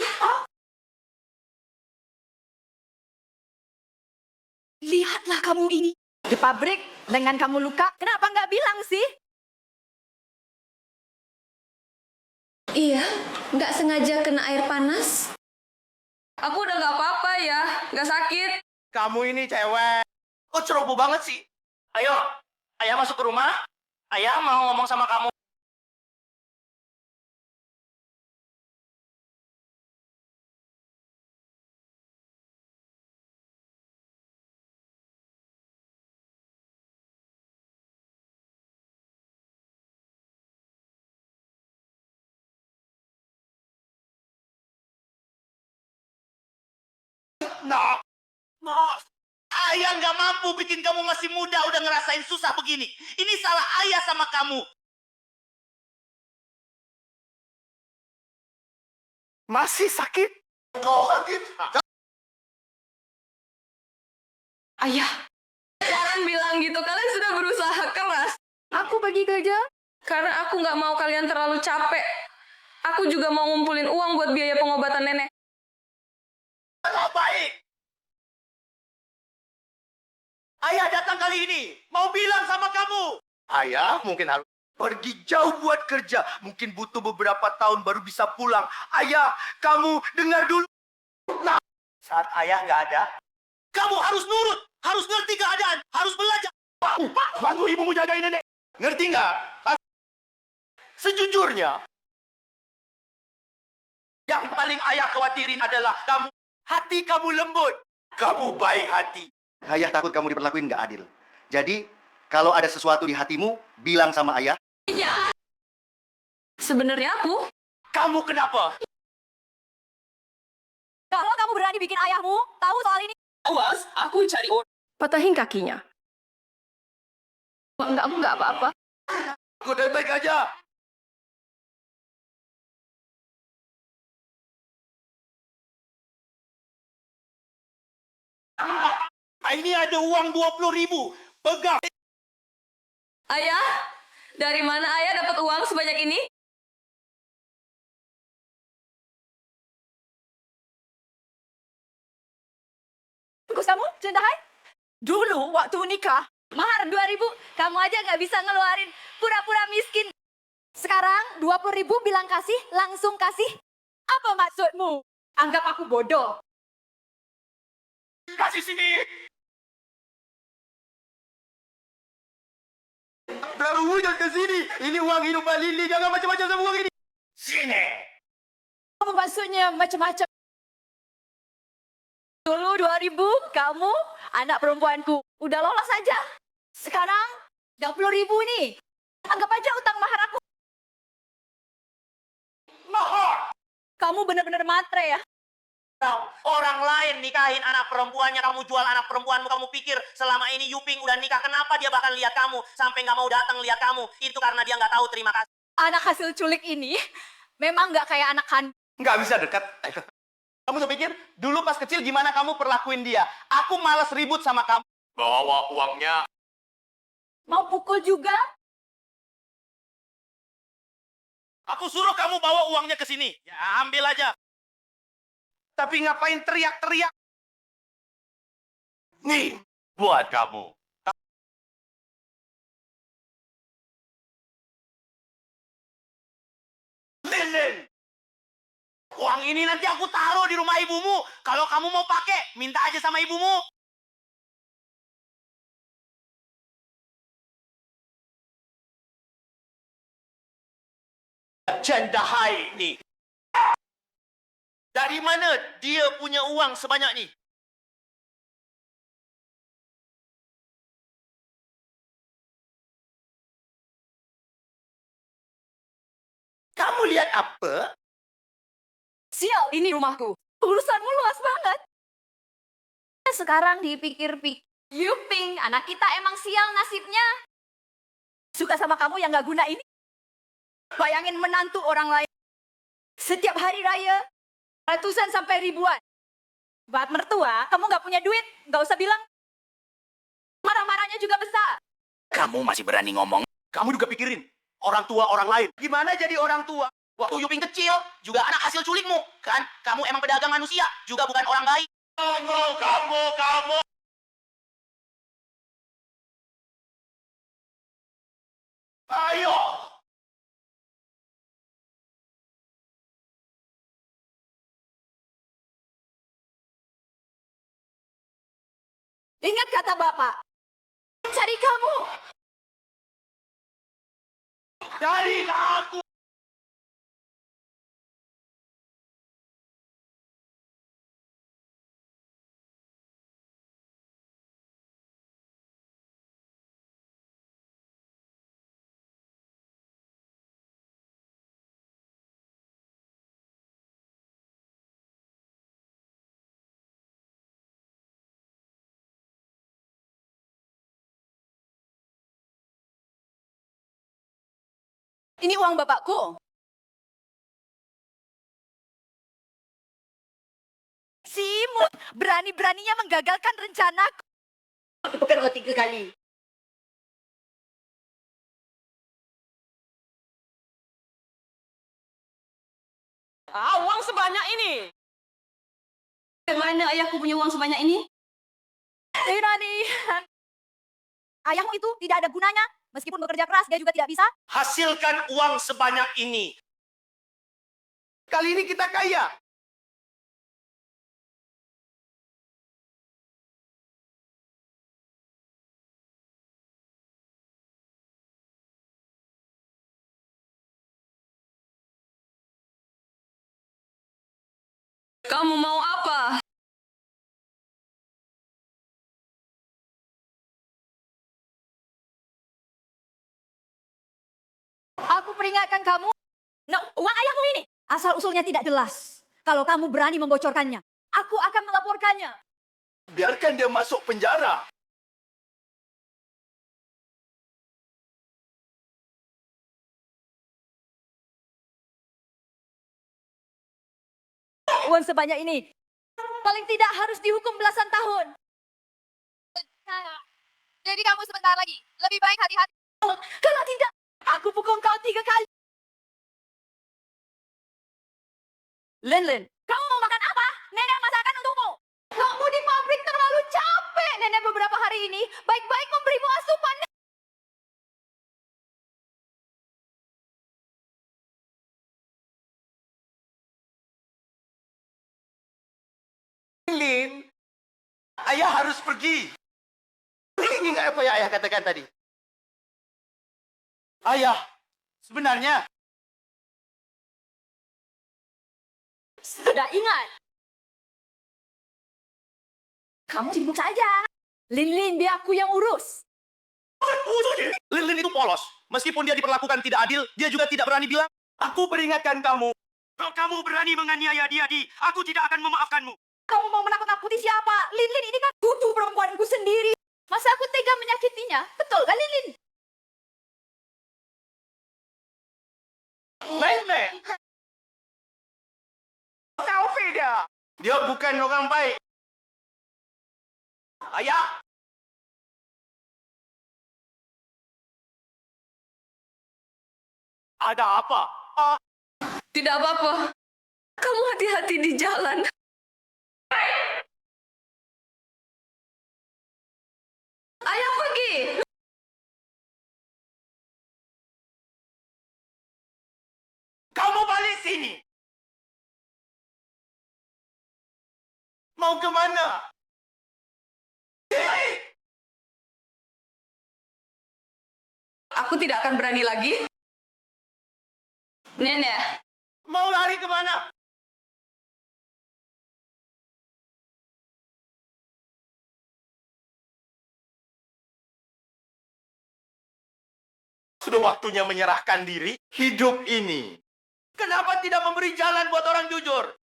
Lihatlah kamu ini. Di pabrik dengan kamu luka. Kenapa nggak bilang sih? Iya, nggak sengaja kena air panas. Aku udah nggak apa-apa ya, nggak sakit. Kamu ini cewek. Kok ceroboh banget sih? Ayo, ayah masuk ke rumah. Ayah mau ngomong sama kamu. Maaf. Ayah nggak mampu bikin kamu masih muda udah ngerasain susah begini. Ini salah ayah sama kamu. Masih sakit? Kau sakit? Ayah, jangan bilang gitu. Kalian sudah berusaha keras. Aku pergi kerja. Karena aku nggak mau kalian terlalu capek. Aku juga mau ngumpulin uang buat biaya pengobatan nenek. Sangat baik. Ayah datang kali ini mau bilang sama kamu. Ayah mungkin harus pergi jauh buat kerja. Mungkin butuh beberapa tahun baru bisa pulang. Ayah, kamu dengar dulu. Nah, saat ayah nggak ada, kamu harus nurut, harus ngerti keadaan, harus belajar. Bantu ibumu jagain nenek. Ngerti nggak? Sejujurnya, yang paling ayah khawatirin adalah kamu. Hati kamu lembut. Kamu baik hati. Ayah takut kamu diperlakuin nggak adil. Jadi, kalau ada sesuatu di hatimu, bilang sama ayah. Sebenarnya aku Kamu kenapa? Kalau kamu berani bikin ayahmu tahu soal ini. Awas, aku cari orang. Patahin kakinya. Enggak, aku nggak apa-apa. Aku baik aja. Ini ada uang 20.000. Pegang. Ayah, dari mana ayah dapat uang sebanyak ini? Bagus kamu, Cendahai? Dulu waktu nikah, mahar 2.000, kamu aja nggak bisa ngeluarin, pura-pura miskin. Sekarang 20.000 bilang kasih, langsung kasih. Apa maksudmu? Anggap aku bodoh. Kasih sini. Baru jangan ke sini. Ini uang hidup Mbak Lili. Jangan macam-macam sama uang ini. Sini. Apa maksudnya macam-macam? Dulu 2000, kamu, anak perempuanku, udah lolos saja. Sekarang, 20.000 nih. Anggap aja utang mahar aku. Mahar. Kamu benar-benar matre ya. Orang lain nikahin anak perempuannya, kamu jual anak perempuanmu. Kamu pikir selama ini Yuping udah nikah, kenapa dia bakal lihat kamu sampai nggak mau datang lihat kamu? Itu karena dia nggak tahu terima kasih. Anak hasil culik ini memang nggak kayak anak kandung. Nggak bisa dekat. Kamu pikir dulu pas kecil gimana kamu perlakuin dia? Aku malas ribut sama kamu. Bawa uangnya. Mau pukul juga? Aku suruh kamu bawa uangnya ke sini. Ya ambil aja. Tapi ngapain teriak-teriak? Nih, buat kamu. Lilin! Uang ini nanti aku taruh di rumah ibumu. Kalau kamu mau pakai, minta aja sama ibumu. Cendahai nih. Dari mana dia punya uang sebanyak ni? Kamu lihat apa? Sial, ini rumahku. Urusanmu luas banget. Sekarang dipikir-pikir, Yuping, anak kita emang sial nasibnya. Suka sama kamu yang gak guna ini. Bayangin menantu orang lain. Setiap hari raya, ratusan sampai ribuan. Buat mertua, kamu gak punya duit, gak usah bilang. Marah-marahnya juga besar. Kamu masih berani ngomong? Kamu juga pikirin orang tua orang lain. Gimana jadi orang tua? Waktu Yuping kecil, juga anak hasil culikmu. Kan, kamu emang pedagang manusia, juga bukan orang baik. Kamu. Ayo. Ingat kata Bapak, cari kamu. Cari aku. Ini uang bapakku. Si Imut berani-beraninya menggagalkan rencanaku. Bukan 3 kali. Uang sebanyak ini. Kemana ayahku punya uang sebanyak ini? Irani, ayahmu itu tidak ada gunanya. Meskipun bekerja keras, dia juga tidak bisa. Hasilkan uang sebanyak ini. Kali ini kita kaya. Kamu mau apa? Aku peringatkan kamu. No, uang ayahmu ini. Asal-usulnya tidak jelas. Kalau kamu berani membocorkannya, aku akan melaporkannya. Biarkan dia masuk penjara. Uang sebanyak ini paling tidak harus dihukum belasan tahun. Jadi kamu sebentar lagi. Lebih baik hati-hati. Kalau tidak, aku pukul kau 3 kali. Len, kamu mau makan apa? Nenek masakan untukmu. Kamu di pabrik terlalu capek. Nenek beberapa hari ini baik-baik memberimu asupan. Ayah harus pergi. Ingat apa yang ayah katakan tadi? Ayah, sebenarnya Sudah ingat. Kamu sibuk saja. Lin, biar aku yang urus. Lilin itu polos. Meskipun dia diperlakukan tidak adil, dia juga tidak berani bilang, aku peringatkan kamu. Kalau kamu berani menganiaya dia, aku tidak akan memaafkanmu. Kamu mau menakut-nakuti siapa? Lin ini kan cucu perempuanku sendiri. Masa aku tega menyakitinya? Betul kan, Lin? Nenek. Taufik dia. Dia bukan orang baik. Ayah. Ada apa? Tidak apa-apa. Kamu hati-hati di jalan. Ayah pergi. Kamu balik sini. Mau kemana? Aku tidak akan berani lagi. Nenek. Mau lari kemana? Sudah waktunya menyerahkan diri hidup ini. Kenapa tidak memberi jalan buat orang jujur?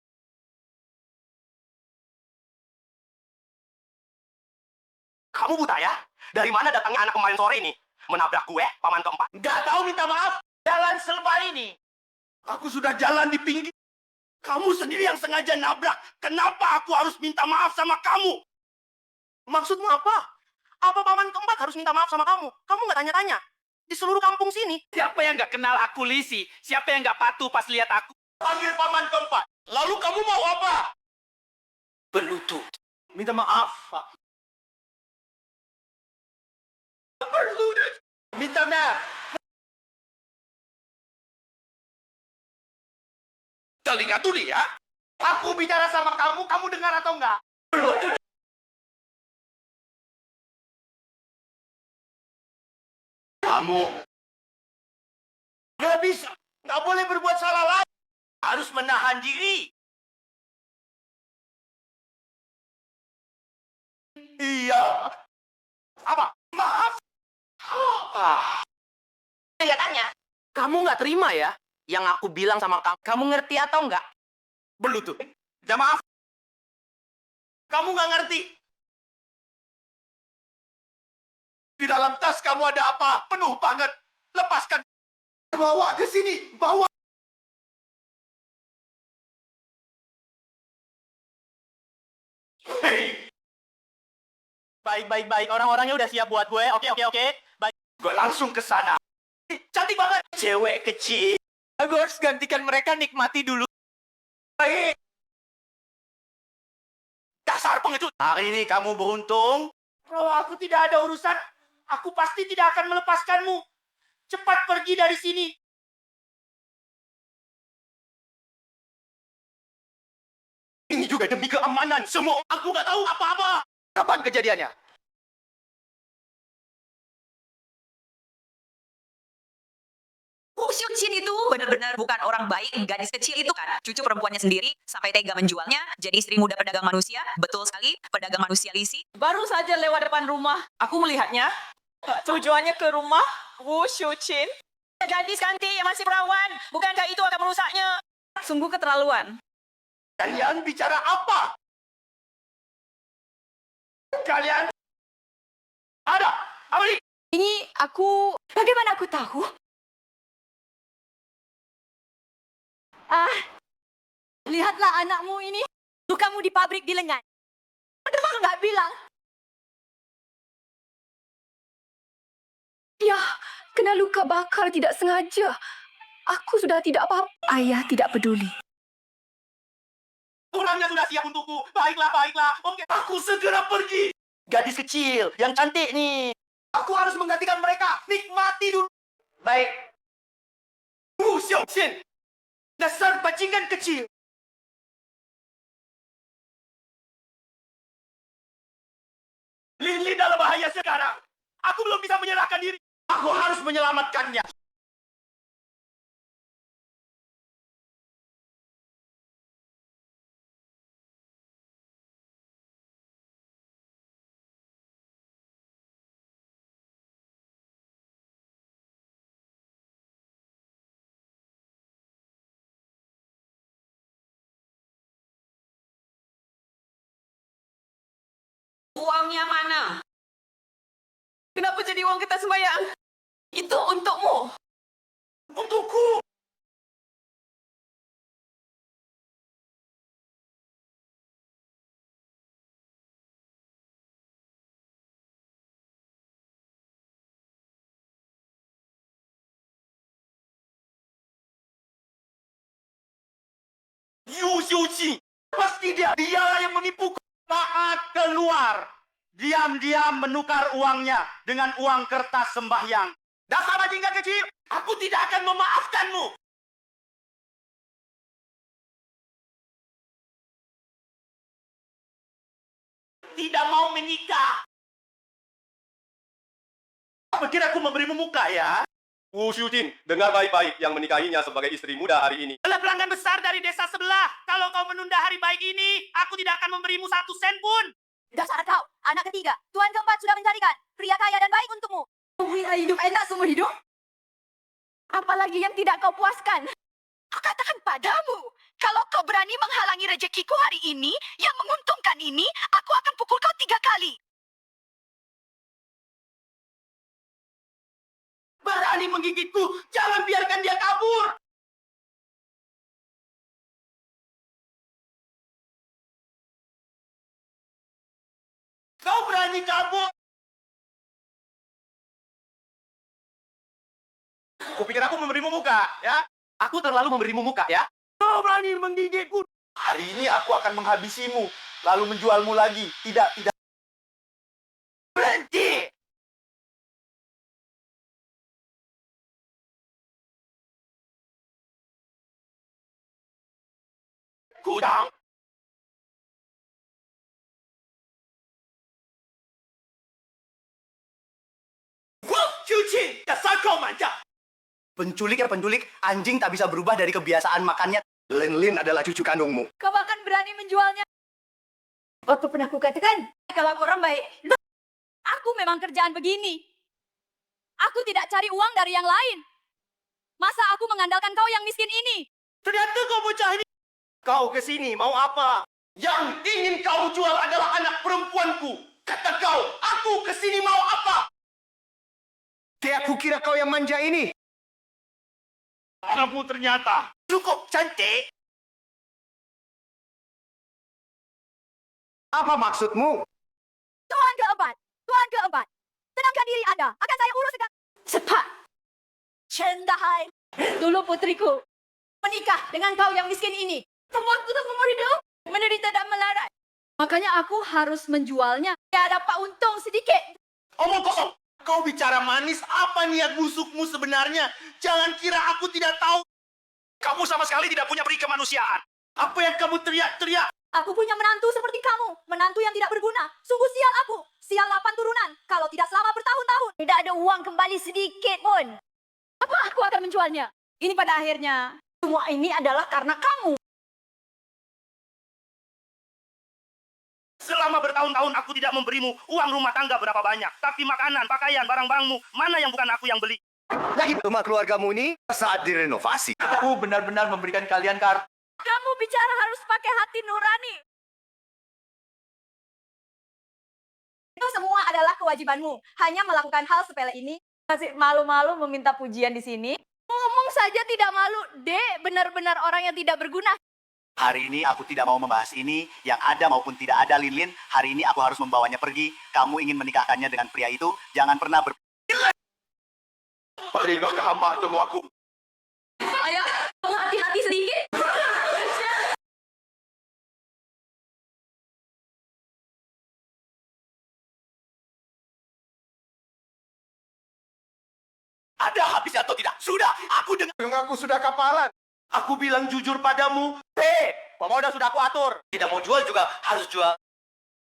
Kamu buta ya? Dari mana datangnya anak kemarin sore ini? Menabrak gue, paman keempat? Nggak tahu minta maaf. Jalan selebar ini. Aku sudah jalan di pinggir. Kamu sendiri yang sengaja nabrak. Kenapa aku harus minta maaf sama kamu? Maksudmu apa? Apa paman keempat harus minta maaf sama kamu? Kamu nggak tanya-tanya? Di seluruh kampung sini. Siapa yang nggak kenal aku, Lisi? Siapa yang nggak patuh pas lihat aku? Panggil paman keempat. Lalu kamu mau apa? Berlutut. Minta maaf, Pak. Berlutut. Minta maaf. Telinga tuli ya. Aku bicara sama kamu, kamu dengar atau enggak? Berlutut. Kamu nggak bisa, nggak boleh berbuat salah lagi. Harus menahan diri. Iya. Apa? Maaf. Saya tanya, kamu nggak terima ya yang aku bilang sama kamu? Kamu ngerti atau enggak? Berlutut. Ya maaf. Kamu nggak ngerti. Di dalam tas kamu ada apa? Penuh banget. Lepaskan. Bawa ke sini. Bawa. Hei. Baik. Orang-orangnya udah siap buat gue. Oke. Baik. Gue langsung ke sana. Cantik banget. Cewek kecil. Gue harus gantikan mereka nikmati dulu. Baik. Dasar pengecut. Hari ini kamu beruntung. Kalau aku tidak ada urusan, aku pasti tidak akan melepaskanmu. Cepat pergi dari sini. Ini juga demi keamanan semua. Aku nggak tahu apa-apa. Kapan kejadiannya? Wu Xiuqin itu benar-benar bukan orang baik, gadis kecil itu kan. Cucu perempuannya sendiri sampai tega menjualnya jadi istri muda pedagang manusia. Betul sekali, pedagang manusia Lisi. Baru saja lewat depan rumah, aku melihatnya. Tujuannya ke rumah Wu Xiuqin. Gadis cantik yang masih perawan. Bukankah itu akan merusaknya? Sungguh keterlaluan. Kalian bicara apa? Kalian ada? Apa ini? Ini aku... Bagaimana aku tahu? Lihatlah anakmu ini. Lukamu di pabrik di lengan. Kenapa nggak bilang? Ya, kena luka bakar tidak sengaja. Aku sudah tidak apa-apa. Ayah tidak peduli. Orangnya sudah siap untukku. Baiklah. Oke, aku segera pergi. Gadis kecil, yang cantik nih. Aku harus menggantikan mereka. Nikmati dulu. Baik. Wu Xiuqin. Dasar bajingan kecil. Aku belum bisa menyerahkan diri. Aku harus menyelamatkannya. Uangnya mana? Kenapa jadi uang kita sembahyang? Itu untukmu. Untukku. Yu Xiuqi. Pasti dialah yang menipuku. Saat keluar, diam-diam menukar uangnya dengan uang kertas sembahyang. Dasar bajingan kecil, aku tidak akan memaafkanmu. Tidak mau menikah. Pikir aku memberimu muka ya? Wu Xiujin, dengar baik-baik yang menikahinya sebagai istri muda hari ini. Adalah pelanggan besar dari desa sebelah. Kalau kau menunda hari baik ini, aku tidak akan memberimu 1 sen pun. Dasar kau, anak ketiga. Tuan keempat sudah mencarikan pria kaya dan baik untukmu. Pria hidup enak seumur hidup. Apalagi yang tidak kau puaskan. Kukatakan padamu, kalau kau berani menghalangi rezekiku hari ini, yang menguntungkan ini, aku akan pukul kau 3 kali. Berani menggigitku, jangan biarkan dia kabur. Kau berani kabur. Kupikir aku memberimu muka, ya? Aku terlalu memberimu muka, ya? Kau berani menggigitku. Hari ini aku akan menghabisimu, lalu menjualmu lagi. Tidak. Berhenti! Kudang. Wah, Xiuqin, dasar kau manja. Penculik ya penculik, anjing tak bisa berubah dari kebiasaan makannya. Lin adalah cucu kandungmu. Kau bahkan berani menjualnya. Waktu pernah kukatakan, kalau aku orang baik. Loh, aku memang kerjaan begini. Aku tidak cari uang dari yang lain. Masa aku mengandalkan kau yang miskin ini? Ternyata kau bocah ini. Kau kesini mau apa? Yang ingin kau jual adalah anak perempuanku. Kata kau, aku kesini mau apa? Aku kira kau yang manja ini. Kamu ternyata. Cukup cantik. Apa maksudmu? Tuan keempat. Tenangkan diri Anda, akan saya urus sekarang. Cepat. Cendahai. Dulu putriku. Menikah dengan kau yang miskin ini. Semua seumur hidup. Menderita dan melarat. Makanya aku harus menjualnya. Ya dapat untung sedikit. Omong kosong. Kau bicara manis, apa niat busukmu sebenarnya? Jangan kira aku tidak tahu. Kamu sama sekali tidak punya peri kemanusiaan. Apa yang kamu teriak-teriak? Aku punya menantu seperti kamu. Menantu yang tidak berguna. Sungguh sial aku. Sial 8 turunan. Kalau tidak selama bertahun-tahun. Tidak ada uang kembali sedikit pun. Apa aku akan menjualnya? Ini pada akhirnya. Semua ini adalah karena kamu. Selama bertahun-tahun aku tidak memberimu uang rumah tangga berapa banyak. Tapi makanan, pakaian, barang-barangmu, mana yang bukan aku yang beli? Lagi rumah keluargamu ini saat direnovasi. Aku benar-benar memberikan kalian kartu. Kamu bicara harus pakai hati nurani. Itu semua adalah kewajibanmu. Hanya melakukan hal sepele ini. Masih malu-malu meminta pujian di sini. Ngomong saja tidak malu. Dek, benar-benar orang yang tidak berguna. Hari ini aku tidak mau membahas ini. Yang ada maupun tidak ada, Lin. Hari ini aku harus membawanya pergi. Kamu ingin menikahkannya dengan pria itu. Jangan pernah Paling ke hamba tunggu aku. Ayah, hati-hati sedikit. Ada habisnya atau tidak? Sudah, aku dengar. Mengaku sudah kapalan. Aku bilang jujur padamu. Pemoda sudah aku atur. Tidak mau jual juga harus jual.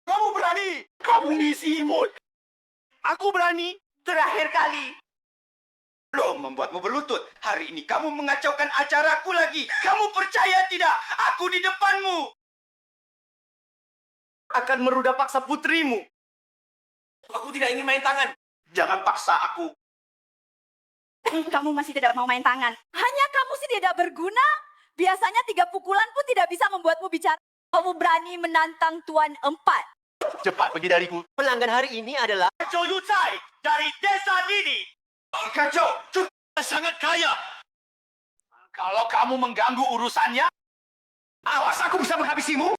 Kamu berani. Kamu ini si imut. Aku berani. Terakhir kali. Belum membuatmu berlutut. Hari ini kamu mengacaukan acaraku lagi. Kamu percaya tidak? Aku di depanmu. Akan merudah paksa putrimu. Aku tidak ingin main tangan. Jangan paksa aku. Kamu masih tidak mau main tangan. Hanya kamu sih tidak berguna. Biasanya 3 pukulan pun tidak bisa membuatmu bicara. Kamu berani menantang Tuan Empat. Cepat pergi dariku. Pelanggan hari ini adalah Kacau Yucai dari desa Didi. Kacau, sangat kaya. Kalau kamu mengganggu urusannya, awas aku bisa menghabisimu.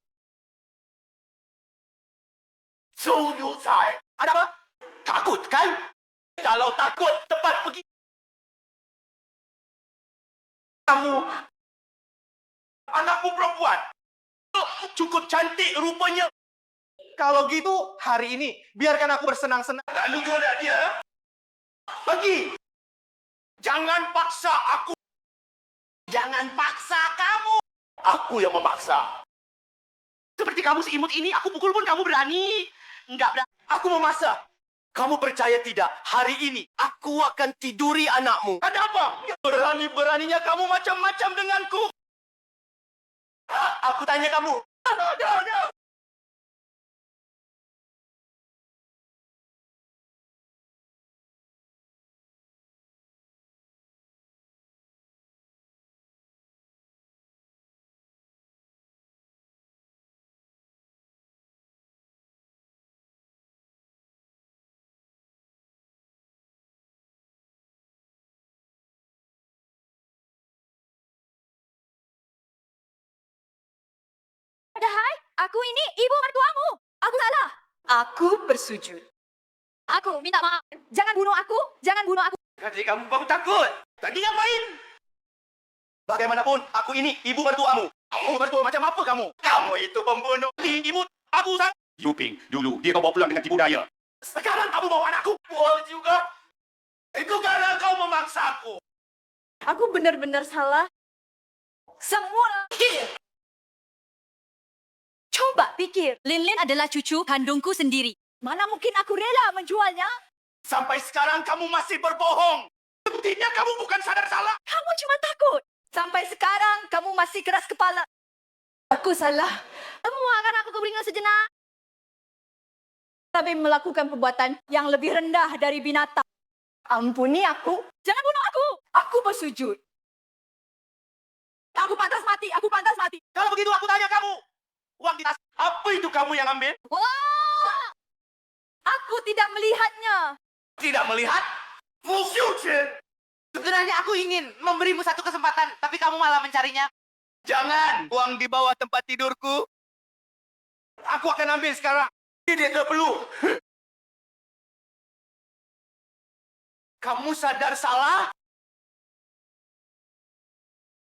Zhou Yucai. Ada apa? Takut kan? Kalau takut, tepat pergi. Kamu, anakmu perempuan. Cukup cantik rupanya. Kalau gitu, hari ini biarkan aku bersenang-senang. Lalu goda dia. Pergi. Jangan paksa aku. Jangan paksa kamu. Aku yang memaksa. Seperti kamu seimut ini, aku pukul pun kamu berani. Enggak berani. Aku memaksa. Kamu percaya tidak? Hari ini aku akan tiduri anakmu. Ada apa? Berani-beraninya kamu macam-macam denganku. Aku tanya kamu. Hai, aku ini ibu mertuamu. Aku salah. Aku bersujud. Aku minta maaf. Jangan bunuh aku. Jangan bunuh aku. Jadi kamu baru takut. Tadi ngapain? Bagaimanapun, aku ini ibu mertuamu. Kamu mertua macam apa kamu? Kamu itu pembunuh. Imut. Aku sang. Yuping, dulu dia kau bawa pulang dengan tipu daya. Sekarang kamu bawa anakku. Bohong juga. Itu karena kau memaksaku. Aku benar-benar salah. Semua. Coba pikir. Lin adalah cucu kandungku sendiri. Mana mungkin aku rela menjualnya? Sampai sekarang kamu masih berbohong. Buktinya kamu bukan sadar salah. Kamu cuma takut. Sampai sekarang kamu masih keras kepala. Aku salah. Semua karena aku keberingan sejenak. Tapi melakukan perbuatan yang lebih rendah dari binatang. Ampuni aku. Jangan bunuh aku. Aku bersujud. Aku pantas mati. Aku pantas mati. Kalau begitu aku tanya kamu. Uang di tas. Apa itu kamu yang ambil? Wah! Aku tidak melihatnya. Tidak melihat? Fusion. Sebenarnya aku ingin memberimu satu kesempatan, tapi kamu malah mencarinya. Jangan. Uang di bawah tempat tidurku. Aku akan ambil sekarang. Tidak perlu. Kamu sadar salah?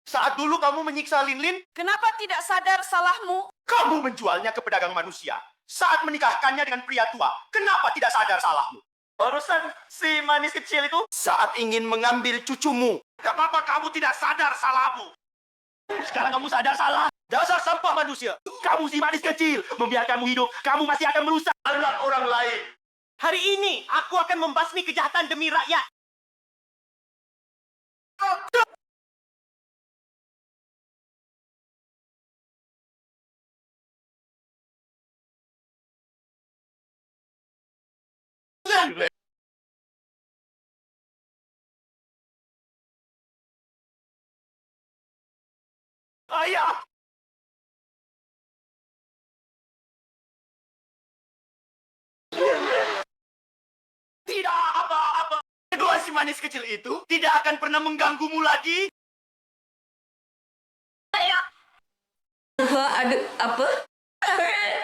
Saat dulu kamu menyiksa Lin, Kenapa tidak sadar salahmu? kamu menjualnya ke pedagang manusia. Saat menikahkannya dengan pria tua, kenapa tidak sadar salahmu? Barusan si manis kecil itu saat ingin mengambil cucumu. Gak apa-apa kamu tidak sadar salahmu. Sekarang kamu sadar salah. Dasar sampah manusia. Kamu si manis kecil. Membiarkanmu hidup, kamu masih akan merusak anak orang lain. Hari ini aku akan membasmi kejahatan demi rakyat. Ayah! Tidak apa-apa. Kedua si manis kecil itu tidak akan pernah mengganggumu lagi. Ada apa?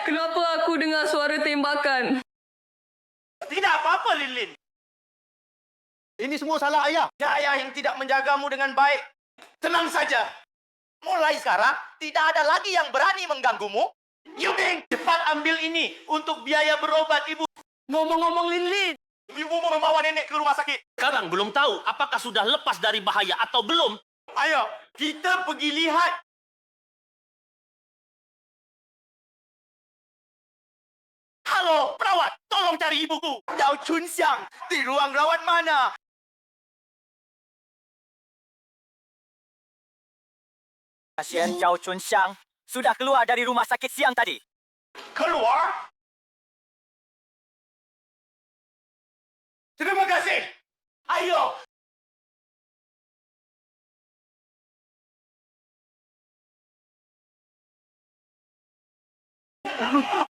Kenapa aku dengar suara tembakan? Tidak apa-apa, Lin. Ini semua salah ayah. Ayah yang tidak menjagamu dengan baik. Tenang saja. Mulai sekarang, tidak ada lagi yang berani mengganggumu. Yuding, cepat ambil ini untuk biaya berobat ibu. Ngomong-ngomong, Lin. Ibu mau membawa nenek ke rumah sakit. Sekarang belum tahu apakah sudah lepas dari bahaya atau belum. Ayo, kita pergi lihat. Halo, perawat. Tolong cari ibuku. Zhao Chunxiang di ruang rawat mana? Pasien Zhao Chunxiang sudah keluar dari rumah sakit siang tadi. Keluar? Terima kasih. Ayo.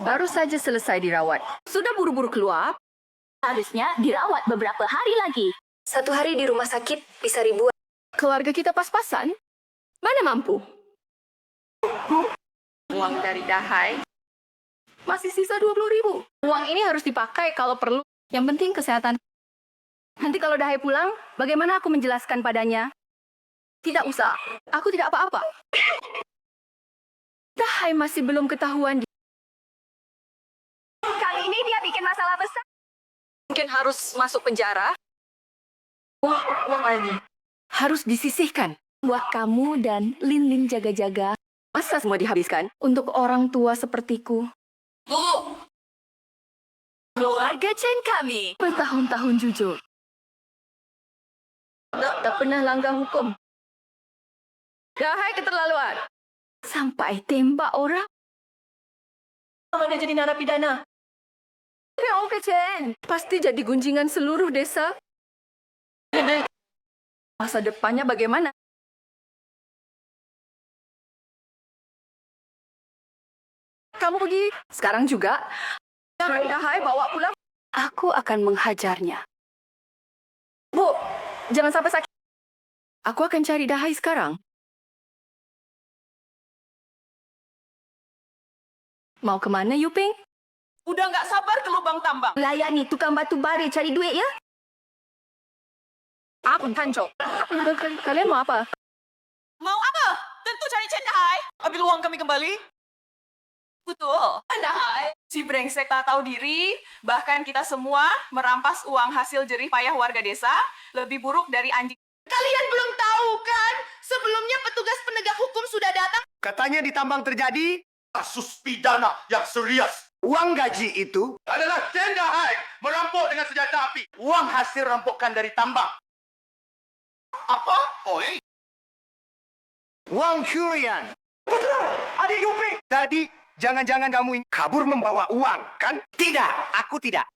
Baru saja selesai dirawat. Sudah buru-buru keluar? Harusnya dirawat beberapa hari lagi. 1 hari di rumah sakit bisa ribuan. Keluarga kita pas-pasan? Mana mampu? Uang dari Dahai masih sisa 20.000. Uang ini harus dipakai kalau perlu. Yang penting kesehatan. Nanti kalau Dahai pulang, bagaimana aku menjelaskan padanya? Tidak usah. Aku tidak apa-apa. Dahai masih belum ketahuan. Kali ini dia bikin masalah besar. Mungkin harus masuk penjara. Uang ini harus disisihkan. Buat kamu dan Lin jaga-jaga. Masa semua dihabiskan untuk orang tua sepertiku? Bu, Keluarga Chen kami bertahun-tahun jujur. Tak pernah langgar hukum. Dahai keterlaluan. Sampai tembak orang. Mana jadi narapidana? Oke Chen. Pasti jadi gunjingan seluruh desa. Masa depannya bagaimana? Kamu pergi sekarang juga. Dahai bawa pulang. Aku akan menghajarnya. Bu, jangan sampai sakit. Aku akan cari Dahai sekarang. Mau kemana, Yuping? udah nggak sabar ke lubang tambang. Layani tukang batu bara cari duit ya? Aku Tanjo. Kalian mau apa? Mau apa? Tentu cari Chen Dahai. Ambil uang kami kembali. Betul. Dahai, si brengsek tak tahu diri, bahkan kita semua merampas uang hasil jerih payah warga desa, lebih buruk dari anjing. Kalian belum tahu kan? Sebelumnya petugas penegak hukum sudah datang. Katanya di tambang terjadi Kasus pidana yang serius uang gaji itu adalah Chen Dahai merampok dengan senjata api. Uang hasil rampokan dari tambang. Apa? Oi. Wang Curian. Adik Yuping. Tadi jangan-jangan kamu kabur membawa uang, kan? Tidak, aku tidak.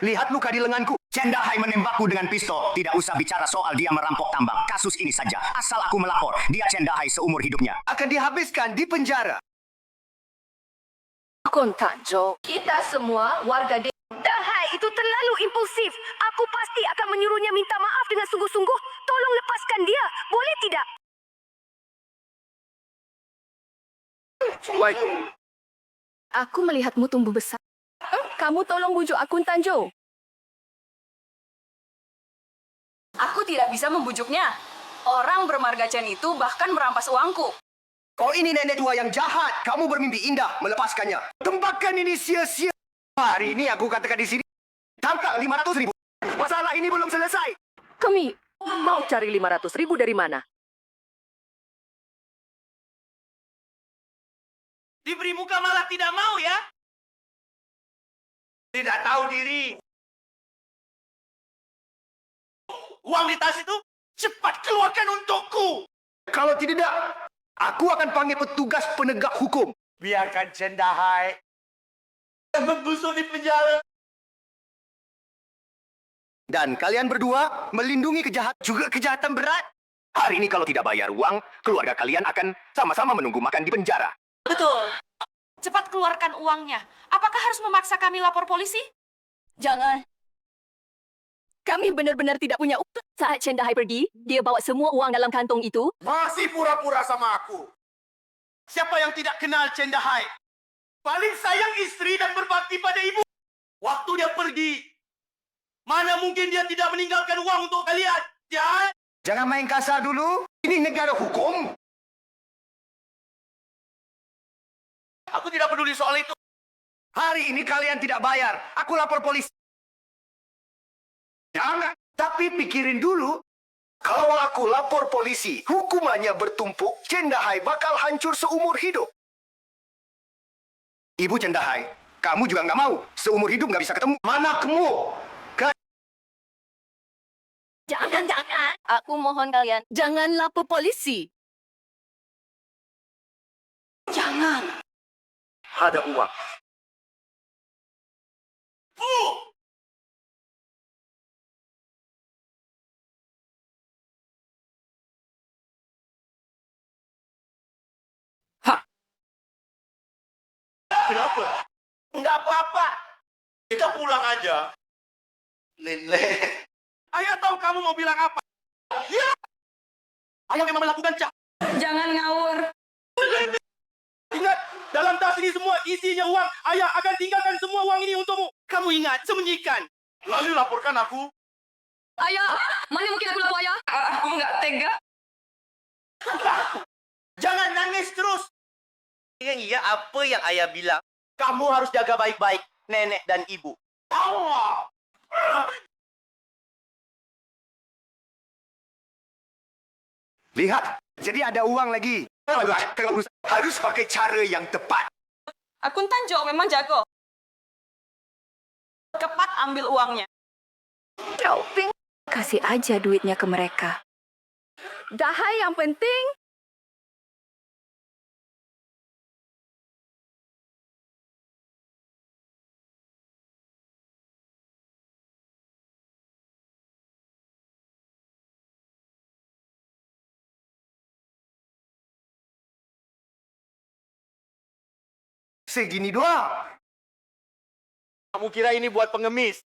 Lihat luka di lenganku. Chen Dahai menembakku dengan pistol. Tidak usah bicara soal dia merampok tambang. Kasus ini saja. Asal aku melapor, dia Chen Dahai seumur hidupnya. Akan dihabiskan di penjara. Kontanjo, kita semua warga desa. Dahai itu terlalu impulsif. Aku pasti akan menyuruhnya minta maaf dengan sungguh-sungguh. Tolong lepaskan dia, boleh tidak? Aku melihatmu tumbuh besar. Kamu tolong bujuk akun Tanjo. Aku tidak bisa membujuknya. Orang bermarga Chen itu bahkan merampas uangku. Kau ini nenek tua yang jahat. Kamu bermimpi indah melepaskannya. Tembakan ini sia-sia. Hari ini aku katakan di sini. Tangkap 500.000. Masalah ini belum selesai. Kami mau cari 500.000 dari mana? Diberi muka malah tidak mau ya? Tidak tahu diri. Uang di tas itu cepat keluarkan untukku. Kalau tidak, aku akan panggil petugas penegak hukum. Biarkan Chen Dahai membusuk di penjara. Dan kalian berdua melindungi juga kejahatan berat. Hari ini kalau tidak bayar uang, keluarga kalian akan sama-sama menunggu makan di penjara. Betul. Cepat keluarkan uangnya. Apakah harus memaksa kami lapor polisi? Jangan. Kami benar-benar tidak punya uang. Saat Chen Dahai pergi, dia bawa semua uang dalam kantong itu. Masih pura-pura sama aku. Siapa yang tidak kenal Chen Dahai? Paling sayang istri dan berbakti pada ibu. Waktu dia pergi, mana mungkin dia tidak meninggalkan uang untuk kalian? Jangan main kasar dulu. Ini negara hukum. Aku tidak peduli soal itu. Hari ini kalian tidak bayar. Aku lapor polisi. Jangan. Tapi pikirin dulu. Kalau aku lapor polisi, hukumannya bertumpuk, Chen Dahai bakal hancur seumur hidup. Ibu Chen Dahai, Kamu juga nggak mau. Seumur hidup nggak bisa ketemu. Mana kamu? Jangan. Aku mohon kalian, jangan lapor polisi. Jangan. Ada uang. Kenapa? Enggak apa-apa. Kita pulang aja. Lele. Ayah tahu kamu mau bilang apa. Ya. Ayah memang melakukan Jangan ngawur. Ingat, dalam tas ini semua isinya uang. Ayah akan tinggalkan semua uang ini untukmu. Kamu ingat, sembunyikan. Lalu laporkan aku. Ayah, mana mungkin aku lapor ayah? Aku nggak tega. Jangan nangis terus. Iya, apa yang ayah bilang? Kamu harus jaga baik-baik nenek dan ibu. Allah. Lihat, jadi ada uang lagi. Harus pakai cara yang tepat. Akun Tanjung memang jago. Cepat ambil uangnya. Ping. Kasih aja duitnya ke mereka. Dahai yang penting. Segini doang. Kamu kira ini buat pengemis?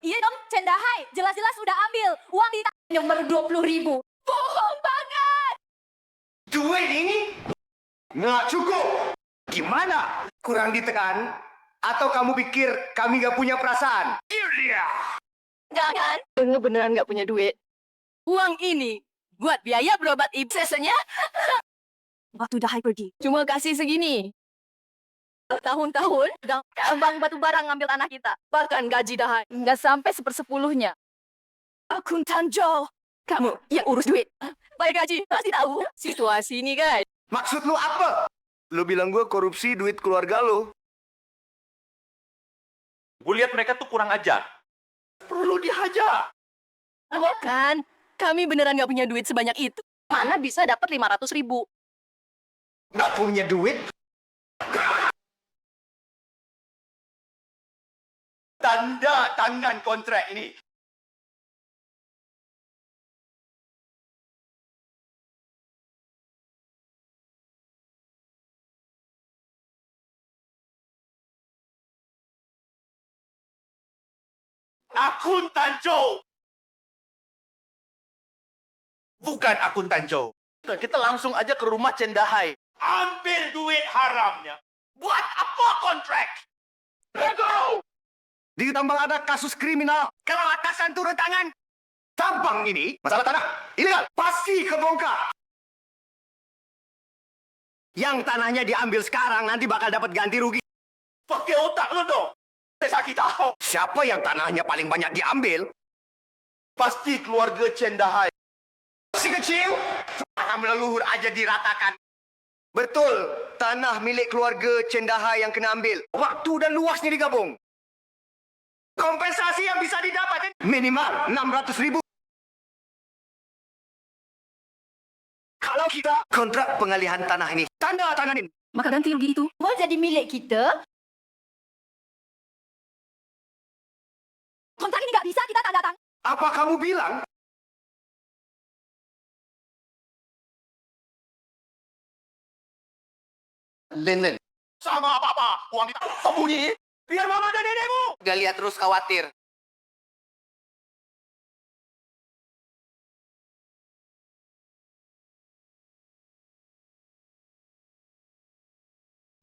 Iya dong, Cendahai. Jelas-jelas udah ambil. Uang di nomor 20.000. Bohong banget. Duit ini nggak cukup. Gimana? Kurang ditekan? Atau kamu pikir kami nggak punya perasaan? Jangan. Beneran nggak punya duit. Uang ini buat biaya berobat ibu. Sesenya. Waktu Dahai pergi. Cuma kasih segini. Tahun-tahun, tambang batu bara ngambil tanah kita. Bahkan gaji Dahai nggak sampai 1/10-nya. Akun Tanjung. Kamu yang urus duit. Bayar gaji, pasti tahu. Situasi ini, guys. Maksud lu apa? Lu bilang gue korupsi duit keluarga lu. Gue lihat mereka tuh kurang ajar. Perlu dihajar. Kan, kami beneran nggak punya duit sebanyak itu. Mana bisa dapat 500.000? Nggak punya duit? Tanda tangan kontrak ini. Akun Tanjung. Bukan akun Tanjung. Kita langsung aja ke rumah Cendahai. Ambil duit haramnya. Buat apa kontrak? Go! Di tambang ada kasus kriminal. Kalau atasan turun tangan. Tambang ini, masalah tanah, ilegal. Pasti kebongkar. Yang tanahnya diambil sekarang, nanti bakal dapat ganti rugi. Pakai otak lu dong. Saya sakit tahu. Siapa yang tanahnya paling banyak diambil? Pasti keluarga Cendahai. Si kecil, tanah leluhur aja diratakan. Betul, tanah milik keluarga Cendahai yang kena ambil. Waktu dan luasnya digabung. Kompensasi yang bisa didapat minimal 600.000. Kalau kita kontrak pengalihan tanah ini tanda tanganin, Maka ganti rugi itu mau jadi milik kita. Kontrak ini nggak bisa kita tanda tangan. apa kamu bilang? Len. Sama apa-apa. Uang kita sembunyi. Biar mama dan nenekmu. Gak lihat terus khawatir.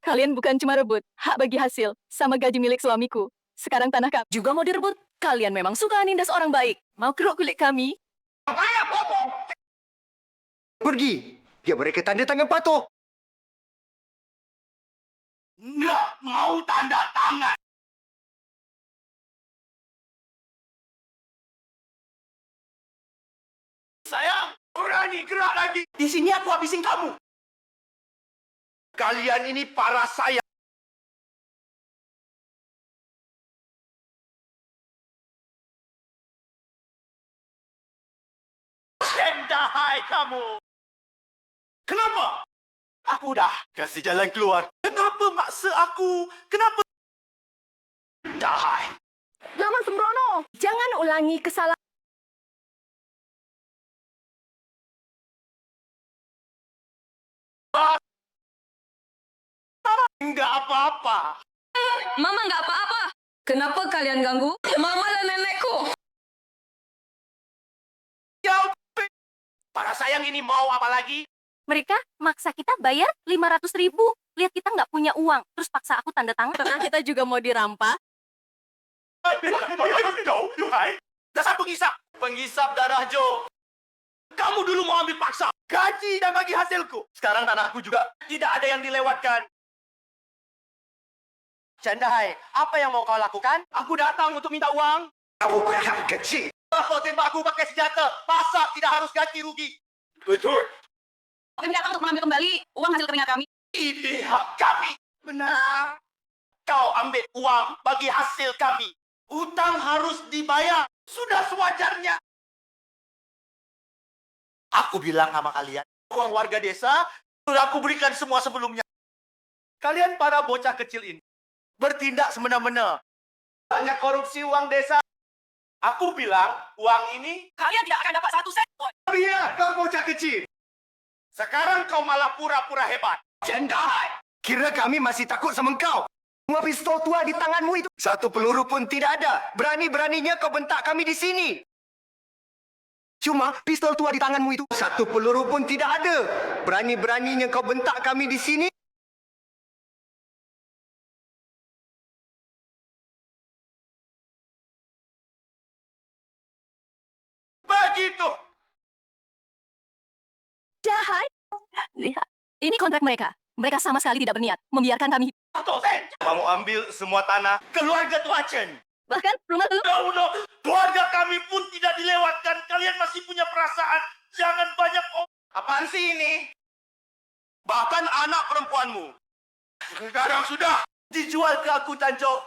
Kalian bukan cuma rebut hak bagi hasil sama gaji milik suamiku. Sekarang tanah kami juga mau direbut. Kalian memang suka nindas orang baik. Mau keruk kulit kami? Pergi. Dia mereka tanda tangan patuh. Nggak mau tanda tangan. Sayang, berani gerak lagi. Di sini aku habisin kamu. Kalian ini para saya. kamu. Kenapa? Aku udah kasih jalan keluar. Kenapa maksa aku? Kenapa? Dahai. Jangan sembrono. Jangan ulangi kesalahan. Enggak apa-apa. Mama nggak apa-apa. Kenapa kalian ganggu Mama dan nenekku? Para sayang ini mau apa lagi? Mereka maksa kita bayar 500.000. Lihat kita nggak punya uang. Terus paksa aku tanda tangan. Karena kita juga mau dirampas. Dasar penghisap. Penghisap darah Joe. Kamu dulu mau ambil paksa. Gaji dan bagi hasilku. Sekarang tanahku juga tidak ada yang dilewatkan. Chandahai, apa yang mau kau lakukan? Aku datang untuk minta uang. Kamu anak kecil. Kau tembak aku pakai senjata. Masa tidak harus ganti rugi? Betul. Kami datang untuk mengambil kembali uang hasil keringat kami. Ini hak kami. Benar. Kau ambil uang bagi hasil kami. Hutang harus dibayar. Sudah sewajarnya. Aku bilang sama kalian, uang warga desa sudah aku berikan semua sebelumnya. Kalian para bocah kecil ini bertindak semena-mena. Banyak korupsi uang desa. Aku bilang, uang ini Kalian tidak akan dapat 1 sen. Lihat, kau bocah kecil. sekarang kau malah pura-pura hebat. Jendai. Kira kami masih takut sama kau. Semua pistol tua di tanganmu itu. Satu peluru pun tidak ada. Berani-beraninya kau bentak kami di sini. Cuma pistol tua di tanganmu itu. Satu peluru pun tidak ada. Berani-beraninya kau bentak kami di sini. Begitu. Dahai. Lihat. Ini kontrak mereka. Mereka sama sekali tidak berniat membiarkan kami. Satu sen. Kamu ambil semua tanah keluarga Tua Chen. Bahkan rumah lu. No. Keluarga kami pun tidak dilewatkan. Kalian masih punya perasaan. Jangan banyak Apaan sih ini? Bahkan anak perempuanmu. Sekarang sudah dijual ke aku, Tanjo.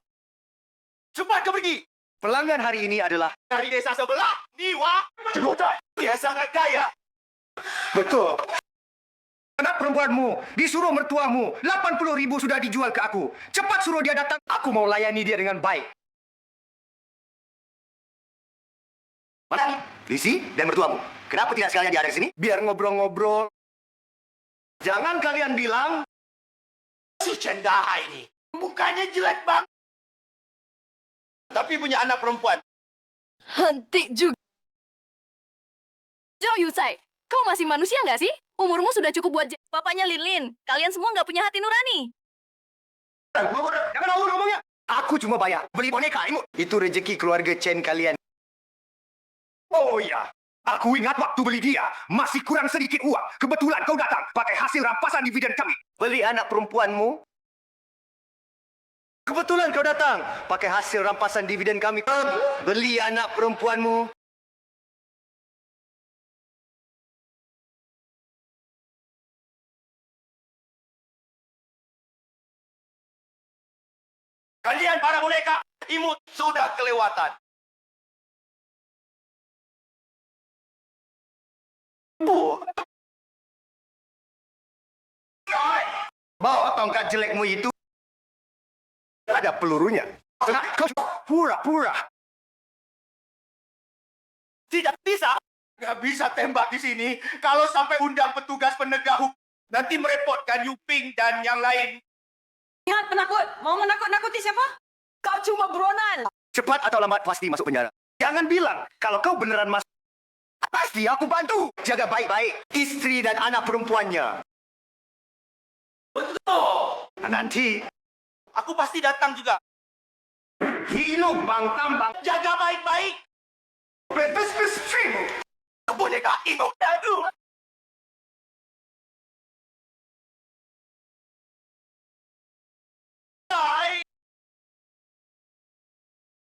Cepat kau pergi. Pelanggan hari ini adalah... Dari desa sebelah. Niwa. Dia sangat kaya. Betul. Anak perempuanmu, disuruh mertuamu, 80.000 sudah dijual ke aku. Cepat suruh dia datang. Aku mau layani dia dengan baik. Mana? Lisi dan mertuamu. Kenapa tidak sekalian dia ada di sini? Biar ngobrol-ngobrol. Jangan kalian bilang... Si Cendaha ini. Mukanya jelek banget. Tapi punya anak perempuan. Henti juga. Zhou Yusai, kau masih manusia nggak sih? Umurmu sudah cukup buat bapaknya Lin. Kalian semua nggak punya hati nurani. Jangan awur ngomongnya. Aku cuma bayar. Beli boneka imut. Itu rezeki keluarga Chen kalian. Oh ya. Aku ingat waktu beli dia. Masih kurang sedikit uang. Kebetulan kau datang. Pakai hasil rampasan dividen kami. Beli anak perempuanmu. Kebetulan kau datang. Pakai hasil rampasan dividen kami. Beli anak perempuanmu. Kalian para boneka imut sudah kelewatan. Bawa tongkat jelekmu itu. Ada pelurunya. Kau pura-pura. Tidak bisa. Nggak bisa tembak di sini. Kalau sampai undang petugas penegak hukum, nanti merepotkan Yuping dan yang lain. Ingat penakut. Mau menakut-nakuti siapa? Kau cuma buronan. Cepat atau lambat pasti masuk penjara. Jangan bilang kalau kau beneran masuk. Pasti aku bantu. Jaga baik-baik istri dan anak perempuannya. Betul. Nanti Aku pasti datang juga. hidup bang tambang. Jaga baik-baik. Bebas Boneka imut. Aduh. Hai.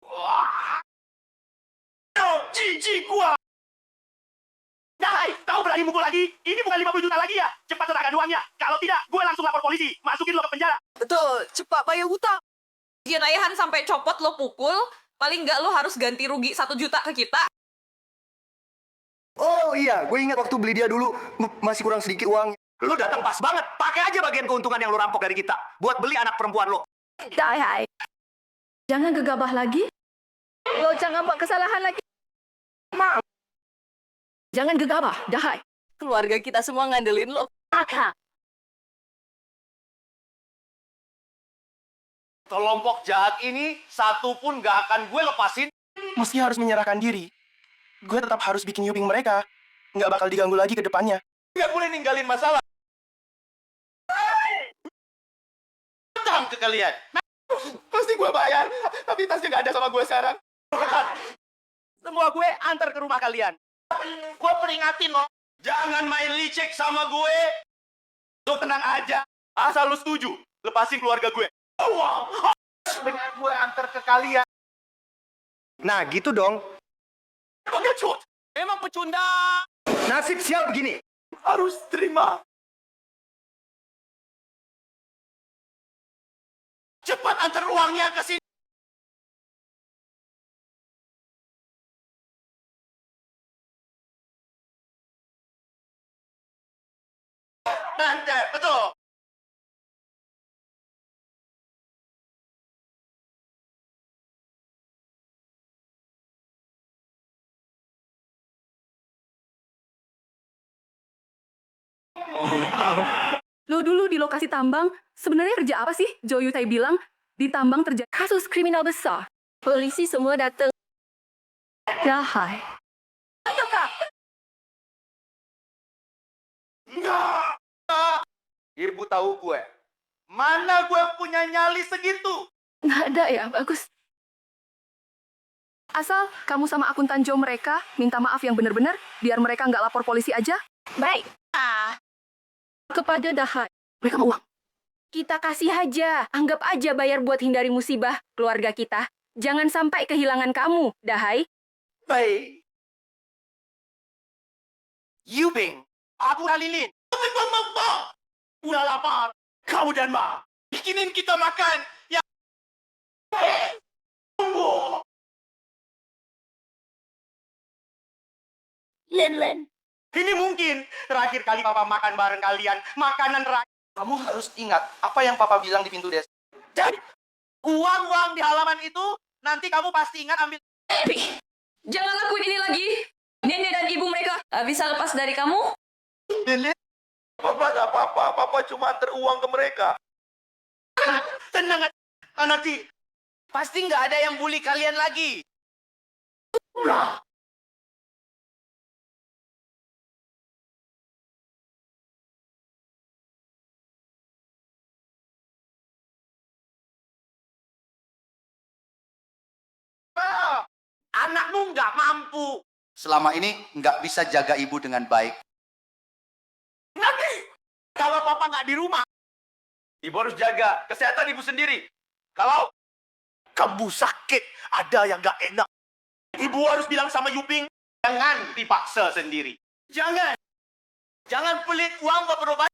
Wah. Cici gua. Hai, kau berani mukul lagi? Ini bukan 50 juta lagi ya? Cepat serahkan uangnya. Kalau tidak, gue langsung lapor polisi. Masukin lo ke penjara. Betul, cepat bayar hutang. Gian ayahan sampai copot lo pukul, paling nggak lo harus ganti rugi 1 juta ke kita. Oh iya, gue ingat waktu beli dia dulu masih kurang sedikit uang. Lu datang pas banget. Pakai aja bagian keuntungan yang lu rampok dari kita buat beli anak perempuan lo. Dahai. Jangan gegabah lagi. Lo jangan buat kesalahan lagi. Maaf. Jangan gegabah, Dahai. Keluarga kita semua ngandelin lo. Kakak. Kelompok jahat ini satu pun gak akan gue lepasin. Meski harus menyerahkan diri, gue tetap harus bikin Yuping mereka. Nggak bakal diganggu lagi ke depannya. Gak boleh ninggalin masalah. Datang ke kalian. Pasti gue bayar, tapi tasnya gak ada sama gue sekarang. Semua gue antar ke rumah kalian. Gue peringatin lo, jangan main licik sama gue. Lo tenang aja, asal lo setuju, lepasin keluarga gue. Dengan gue antar ke kalian. Nah, gitu dong. Pengecut, emang pecundang. Nasib sial begini. Harus terima. Cepat antar uangnya ke sini. Nanti, betul. Lo dulu di lokasi tambang, sebenarnya kerja apa sih? Jo Yutai bilang, di tambang terjadi kasus kriminal besar. Polisi semua datang. Dahai. Ayo, Kak. Enggak. Ibu tahu gue. Mana gue punya nyali segitu? Nggak ada ya, bagus. Asal kamu sama akuntan Jo mereka minta maaf yang benar-benar, biar mereka nggak lapor polisi aja. Baik. Kepada Dahai. Mereka mau uang. Kita kasih aja. Anggap aja bayar buat hindari musibah keluarga kita. Jangan sampai kehilangan kamu, Dahai. Baik. Yuping, aku Lilin. Udah lapar. Kamu dan Ma, bikinin kita makan. Ya. Tunggu. Len. Ini mungkin terakhir kali Papa makan bareng kalian. Makanan terakhir. Kamu harus ingat apa yang Papa bilang di pintu desa. Jadi, uang-uang di halaman itu, nanti kamu pasti ingat ambil. Jangan lakuin ini lagi. Nenek dan ibu mereka bisa lepas dari kamu. Nenek, Papa gak apa-apa. Papa cuma antar uang ke mereka. Tenang, nanti. Pasti nggak ada yang bully kalian lagi. Anakmu nggak mampu. Selama ini nggak bisa jaga ibu dengan baik. Nanti, kalau papa nggak di rumah, ibu harus jaga kesehatan ibu sendiri. Kalau kamu sakit, ada yang nggak enak. Ibu harus bilang sama Yuping, jangan dipaksa sendiri. Jangan. Jangan pelit uang buat berobat.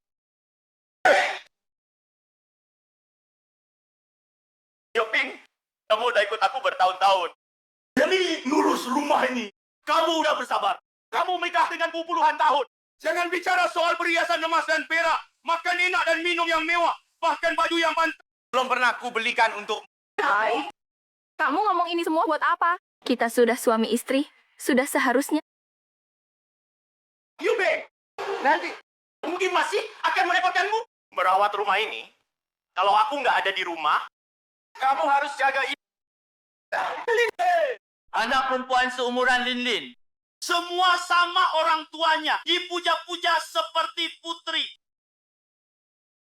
Yuping, kamu udah ikut aku bertahun-tahun. Demi ngurus rumah ini, kamu udah bersabar. Kamu menikah denganku puluhan tahun. Jangan bicara soal perhiasan emas dan perak, makan enak dan minum yang mewah, bahkan baju yang pantas. Belum pernah aku belikan untuk... Hai. Kamu ngomong ini semua buat apa? Kita sudah suami istri, sudah seharusnya. Yube, nanti mungkin masih akan merepotkanmu merawat rumah ini. Kalau aku nggak ada di rumah, kamu harus jaga ibu. Anak perempuan seumuran Linlin. Semua sama orang tuanya. Dipuja-puja seperti putri.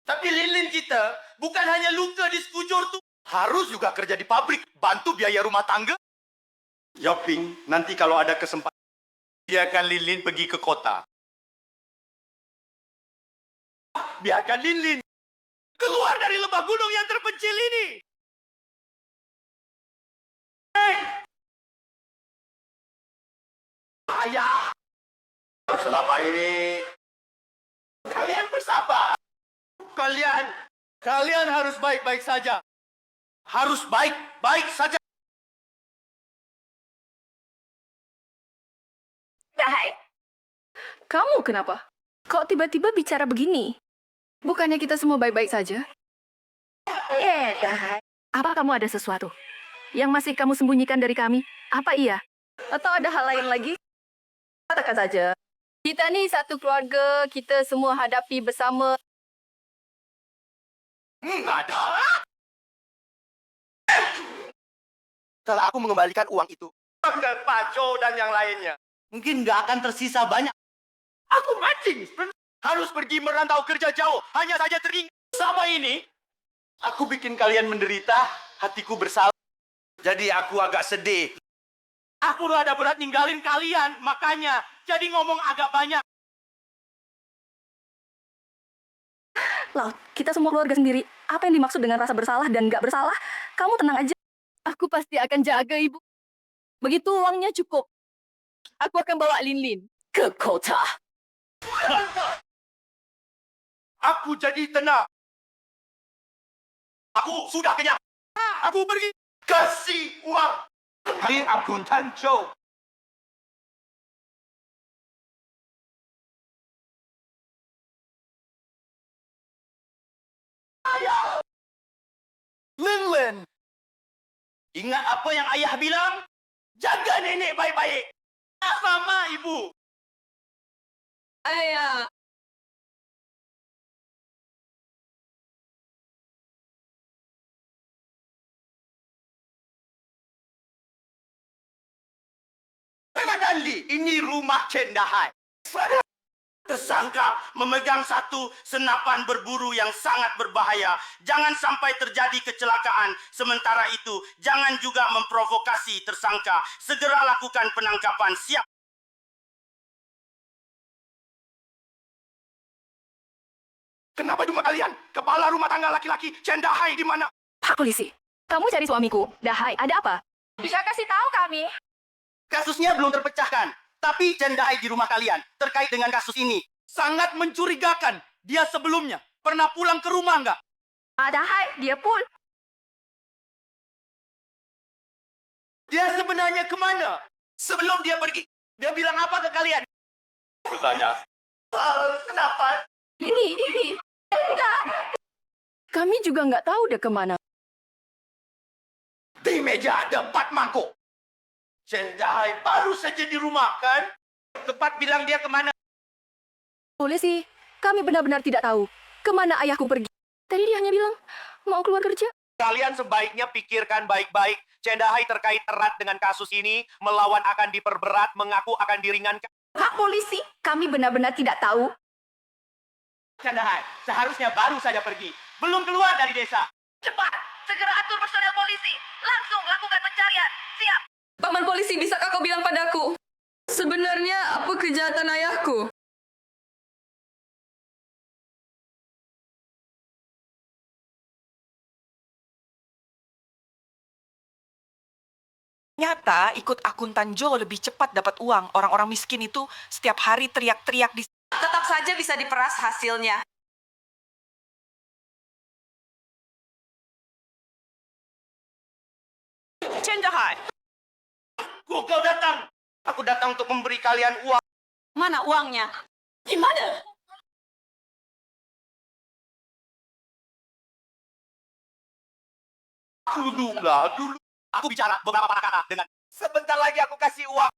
Tapi Linlin kita bukan hanya luka di sekujur tuh. Harus juga kerja di pabrik. Bantu biaya rumah tangga. Yoping, nanti kalau ada kesempatan, biarkan Linlin pergi ke kota. Biarkan Linlin keluar dari lembah gunung yang terpencil ini. Ayah, selama ini kalian bersabar. Kalian harus baik-baik saja. Harus baik-baik saja. Dahai. Kamu kenapa? Kok tiba-tiba bicara begini? Bukannya kita semua baik-baik saja? Dahai. Apa kamu ada sesuatu yang masih kamu sembunyikan dari kami? Apa iya? Atau ada hal lain lagi? Katakan saja. Kita nih satu keluarga, kita semua hadapi bersama. Nggak ada. Setelah aku mengembalikan uang itu, dan Pak Joe dan yang lainnya, mungkin nggak akan tersisa banyak. Aku mancing, harus pergi merantau kerja jauh, hanya saja teringat sama ini. Aku bikin kalian menderita, hatiku bersalah. Jadi aku agak sedih. Aku rada berat ninggalin kalian, makanya jadi ngomong agak banyak. Laut, kita semua keluarga sendiri. Apa yang dimaksud dengan rasa bersalah dan nggak bersalah? Kamu tenang aja. Aku pasti akan jaga ibu. Begitu uangnya cukup, aku akan bawa Lin ke kota. Aku jadi tenang. Aku sudah kenyang. Aku pergi. Kasih uang. Kalian akuntan Joe. Lin. Ingat apa yang ayah bilang? Jaga nenek baik-baik. Sama ibu. Ayah. Dandi, ini rumah Cendahai. Tersangka memegang satu senapan berburu yang sangat berbahaya. Jangan sampai terjadi kecelakaan. Sementara itu, jangan juga memprovokasi tersangka. Segera lakukan penangkapan. Siap. Kenapa cuma kalian? Kepala rumah tangga laki-laki Cendahai di mana? Pak polisi, kamu cari suamiku. Dahai, ada apa? Bisa kasih tahu kami? Kasusnya belum terpecahkan. Tapi Cendahai di rumah kalian terkait dengan kasus ini sangat mencurigakan. Dia sebelumnya pernah pulang ke rumah nggak? Dahai, dia pun. Dia sebenarnya kemana? Sebelum dia pergi, dia bilang apa ke kalian? Bertanya. Kenapa? Ini. Enggak. Kami juga nggak tahu dia kemana. Di meja ada 4 mangkuk. Cendahai baru saja di rumah, kan? Tepat bilang dia kemana? Polisi, kami benar-benar tidak tahu kemana ayahku pergi. Tadi dia hanya bilang mau keluar kerja. Kalian sebaiknya pikirkan baik-baik. Cendahai terkait erat dengan kasus ini, melawan akan diperberat, mengaku akan diringankan. Pak polisi, kami benar-benar tidak tahu. Cendahai, seharusnya baru saja pergi. Belum keluar dari desa. Cepat, segera atur personel polisi. Langsung lakukan pencarian. Siap. Paman polisi, bisakah kau bilang padaku? Sebenarnya apa kejahatan ayahku? Nyata ikut akuntan Joe lebih cepat dapat uang. Orang-orang miskin itu setiap hari teriak-teriak di... Tetap saja bisa diperas hasilnya. Cendahai, Kau datang. Aku datang untuk memberi kalian uang. mana uangnya? Di mana? Dulu. Aku bicara beberapa kata dengan... Sebentar lagi aku kasih uang.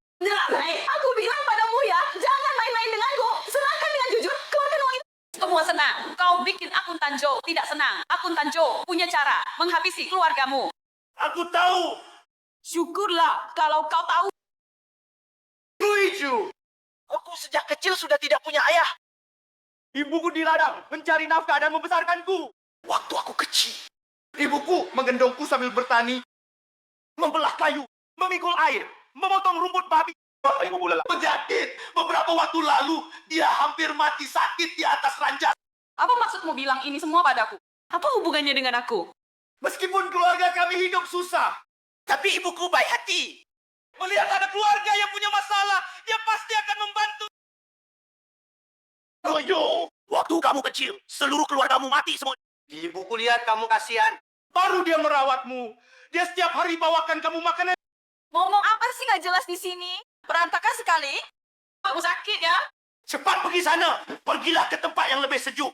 Aku bilang padamu ya, jangan main-main denganku. Serahkan dengan jujur, keluarkan uang itu. Semua senang. Kau bikin akuntan Joe tidak senang. Akuntan Joe punya cara menghabisi keluargamu. Aku tahu. Syukurlah kalau kau tahu. Lucu. Aku sejak kecil sudah tidak punya ayah. Ibuku di ladang mencari nafkah dan membesarkanku. Waktu aku kecil, ibuku menggendongku sambil bertani, membelah kayu, memikul air, memotong rumput babi. Ibu lelah. Penyakit. Beberapa waktu lalu, dia hampir mati sakit di atas ranjang. Apa maksudmu bilang ini semua padaku? Apa hubungannya dengan aku? Meskipun keluarga kami hidup susah, tapi ibuku baik hati. Melihat ada keluarga yang punya masalah, dia pasti akan membantu. Ayo, waktu kamu kecil, seluruh keluargamu mati semua. Ibuku lihat kamu kasihan. Baru dia merawatmu. Dia setiap hari bawakan kamu makanan. Ngomong apa sih nggak jelas di sini? Berantakan sekali. Kamu sakit ya? Cepat pergi sana. Pergilah ke tempat yang lebih sejuk.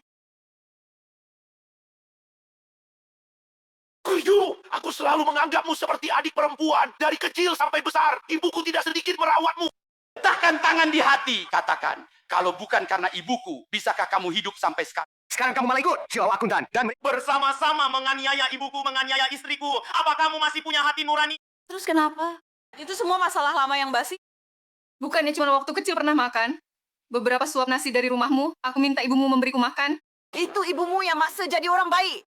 Aku selalu menganggapmu seperti adik perempuan. Dari kecil sampai besar, ibuku tidak sedikit merawatmu. Letakkan tangan di hati. Katakan, kalau bukan karena ibuku, bisakah kamu hidup sampai sekarang? Sekarang kamu malah ikut, Xiao Akuntan. Dan Bersama-sama menganiaya ibuku, menganiaya istriku. Apa kamu masih punya hati nurani? Terus kenapa? Itu semua masalah lama yang basi. Bukannya cuma waktu kecil pernah makan? Beberapa suap nasi dari rumahmu, aku minta ibumu memberiku makan. Itu ibumu yang maksa jadi orang baik.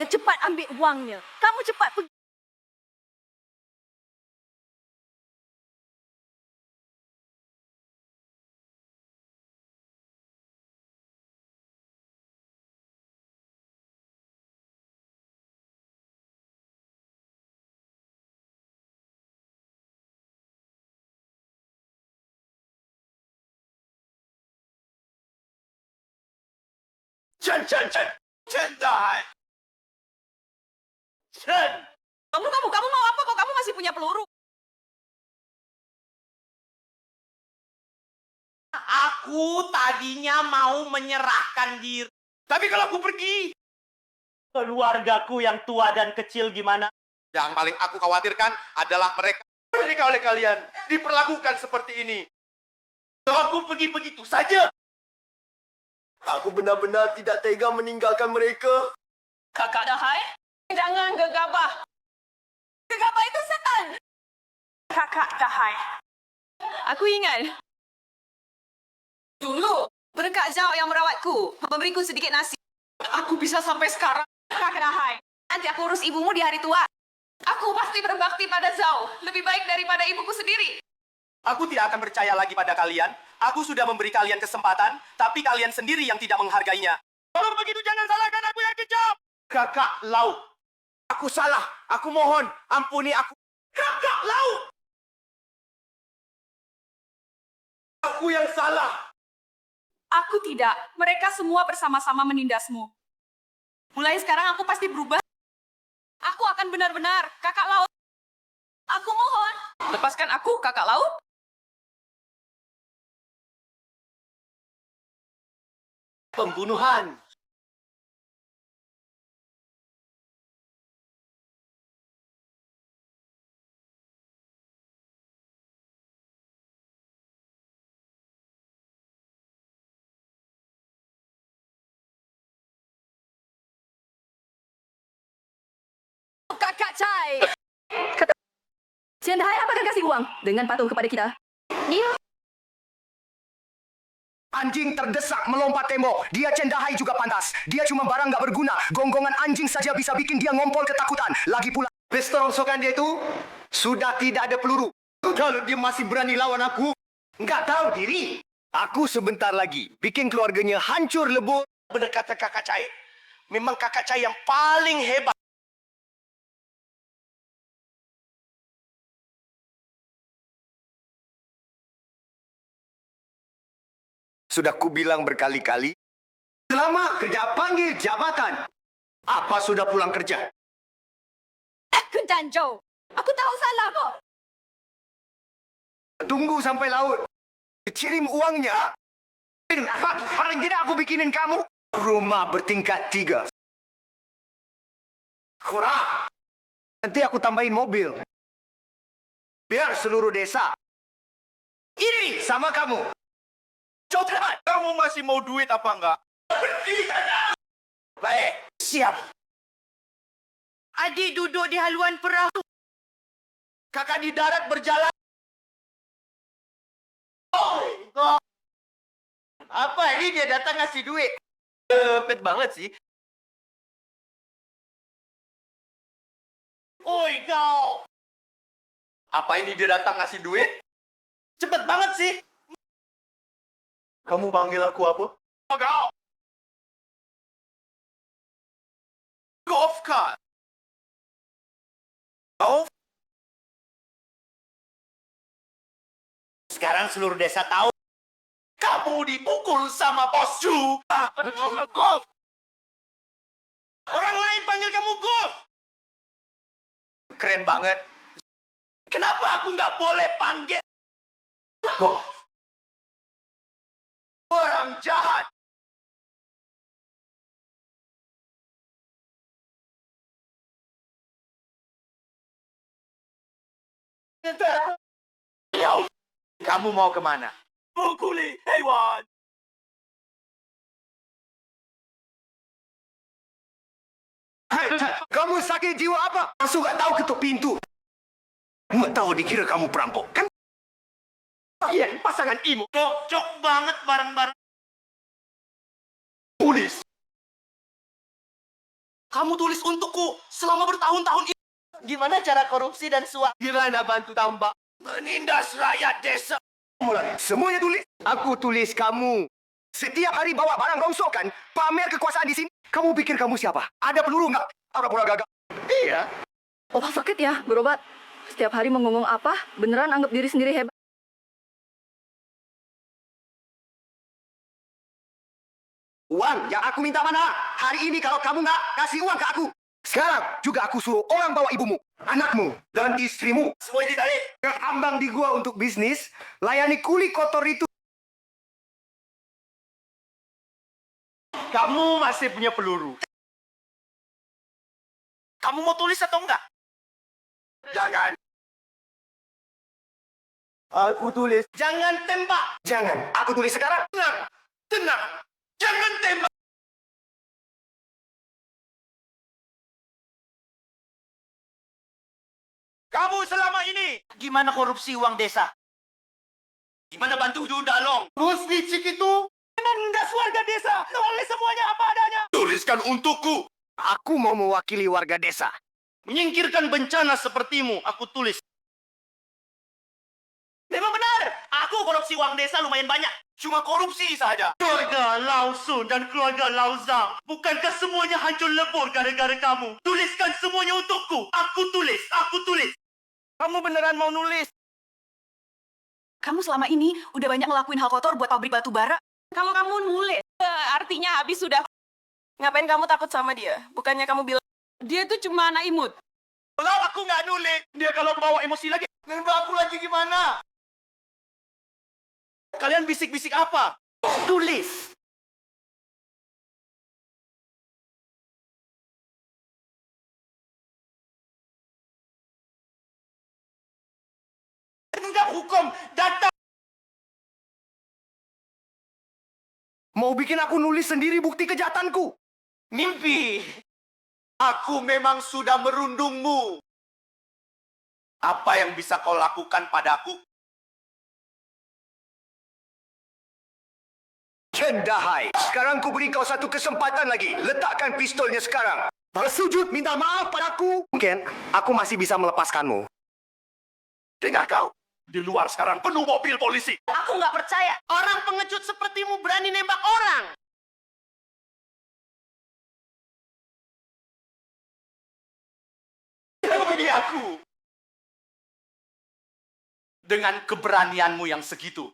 Cepat ambil uangnya. Kamu cepat pergi. Chen. Dahai. Chen. Kamu mau apa kok kamu masih punya peluru? Aku tadinya mau menyerahkan diri. Tapi kalau aku pergi, keluargaku yang tua dan kecil gimana? Yang paling aku khawatirkan adalah mereka. Mereka oleh kalian diperlakukan seperti ini. Kalau aku pergi begitu saja. Aku benar-benar tidak tega meninggalkan mereka. Kakak Dahai, jangan gegabah. Gegabah itu setan. Kakak Dahai. Aku ingat. Dulu, berkat Zhao yang merawatku, memberiku sedikit nasi. Aku bisa sampai sekarang. Kakak Dahai, nanti aku urus ibumu di hari tua. Aku pasti berbakti pada Zhao, lebih baik daripada ibuku sendiri. Aku tidak akan percaya lagi pada kalian. Aku sudah memberi kalian kesempatan, tapi kalian sendiri yang tidak menghargainya. Kalau begitu jangan salahkan aku yang kejam. Kakak Laut. Aku salah. Aku mohon, ampuni aku. Kakak Laut. Aku yang salah. Aku tidak. Mereka semua bersama-sama menindasmu. Mulai sekarang aku pasti berubah. Aku akan benar-benar, Kakak Laut. Aku mohon. Lepaskan aku, Kakak Laut. Pembunuhan. Kakak Chai. Chen Dahai apakah kasih uang dengan patuh kepada kita? Dia. anjing terdesak melompat tembok. Dia Chen Dahai juga pantas. Dia cuma barang nggak berguna. Gonggongan anjing saja bisa bikin dia ngompol ketakutan. Lagi pula, pistol rongsokan dia itu sudah tidak ada peluru. Kalau dia masih berani lawan aku, nggak tahu diri. Aku sebentar lagi bikin keluarganya hancur lebur. Benar kata kakak Cai. Memang kakak Cai yang paling hebat. Sudah kubilang berkali-kali, selama kerja panggil jabatan. Apa sudah pulang kerja? Aku Danjo. Aku tahu salah kok. Tunggu sampai laut. Kirim uangnya. Paling tidak aku bikinin kamu rumah bertingkat 3. Kurang. Nanti aku tambahin mobil. Biar seluruh desa iri sama kamu. Coba, kamu masih mau duit apa enggak? Baik, siap. Adik duduk di haluan perahu. Kakak di darat berjalan. Oh, apa ini dia datang ngasih duit? Cepet banget sih. Oi kau. Apa ini dia datang ngasih duit? Cepet banget sih. Kamu panggil aku apa? Kau. Golf cart. Golf. Sekarang seluruh desa tahu kamu dipukul sama bosku. Golf. Orang lain panggil kamu golf. Keren banget. Kenapa aku nggak boleh panggil golf? Orang jahat. Kamu mau kemana? Pukuli hewan. Hei, kamu sakit jiwa apa? Langsung gak tahu ketuk pintu. Nggak tahu dikira kamu perampok, kan? Kalian pasangan imu. Cocok banget bareng-bareng. Tulis. Kamu tulis untukku selama bertahun-tahun ini. Gimana cara korupsi dan suap? Gimana bantu tambak? Menindas rakyat desa. Mulai. Semuanya tulis. Aku tulis kamu. Setiap hari bawa barang rongsokan, pamer kekuasaan di sini. Kamu pikir kamu siapa? Ada peluru nggak? Pura-pura gagap. Iya. Opa sakit ya, berobat. Setiap hari mengomong apa, beneran anggap diri sendiri hebat. Uang yang aku minta mana? Hari ini kalau kamu nggak kasih uang ke aku. Sekarang juga aku suruh orang bawa ibumu, anakmu, dan istrimu. Semua ditarik. Yang ambang di gua untuk bisnis, layani kuli kotor itu. Kamu masih punya peluru. Kamu mau tulis atau enggak? Jangan. Aku tulis. Jangan tembak. Jangan. Aku tulis sekarang. Tenang. Tenang. Jangan tembak. Kamu selama ini gimana korupsi uang desa? Gimana bantu Jundalong? Bos licik itu menindas warga desa. Oleh semuanya apa adanya. Tuliskan untukku. Aku mau mewakili warga desa. Menyingkirkan bencana sepertimu, aku tulis. Memang benar, aku korupsi uang desa lumayan banyak. Cuma korupsi saja. Keluarga Lau Sun dan keluarga Lau Zhang. Bukankah semuanya hancur lebur gara-gara kamu? Tuliskan semuanya untukku. Aku tulis, aku tulis. Kamu beneran mau nulis? Kamu selama ini udah banyak ngelakuin hal kotor buat pabrik batu bara. Kalau kamu nulis, artinya habis sudah. Ngapain kamu takut sama dia? Bukannya kamu bilang Dia tuh cuma anak imut. Kalau aku nggak nulis, dia kalau bawa emosi lagi. Nembak aku lagi gimana? Kalian bisik-bisik apa? Tulis. Enggak hukum, datang. Mau bikin aku nulis sendiri bukti kejahatanku. Mimpi. Aku memang sudah merundungmu. Apa yang bisa kau lakukan padaku? Cendahai. Sekarang ku beri kau satu kesempatan lagi. Letakkan pistolnya sekarang. Bersujud minta maaf padaku. Mungkin aku masih bisa melepaskanmu. Dengar kau. Di luar sekarang penuh mobil polisi. Aku nggak percaya. Orang pengecut sepertimu berani nembak orang. Ini aku. Dengan keberanianmu yang segitu.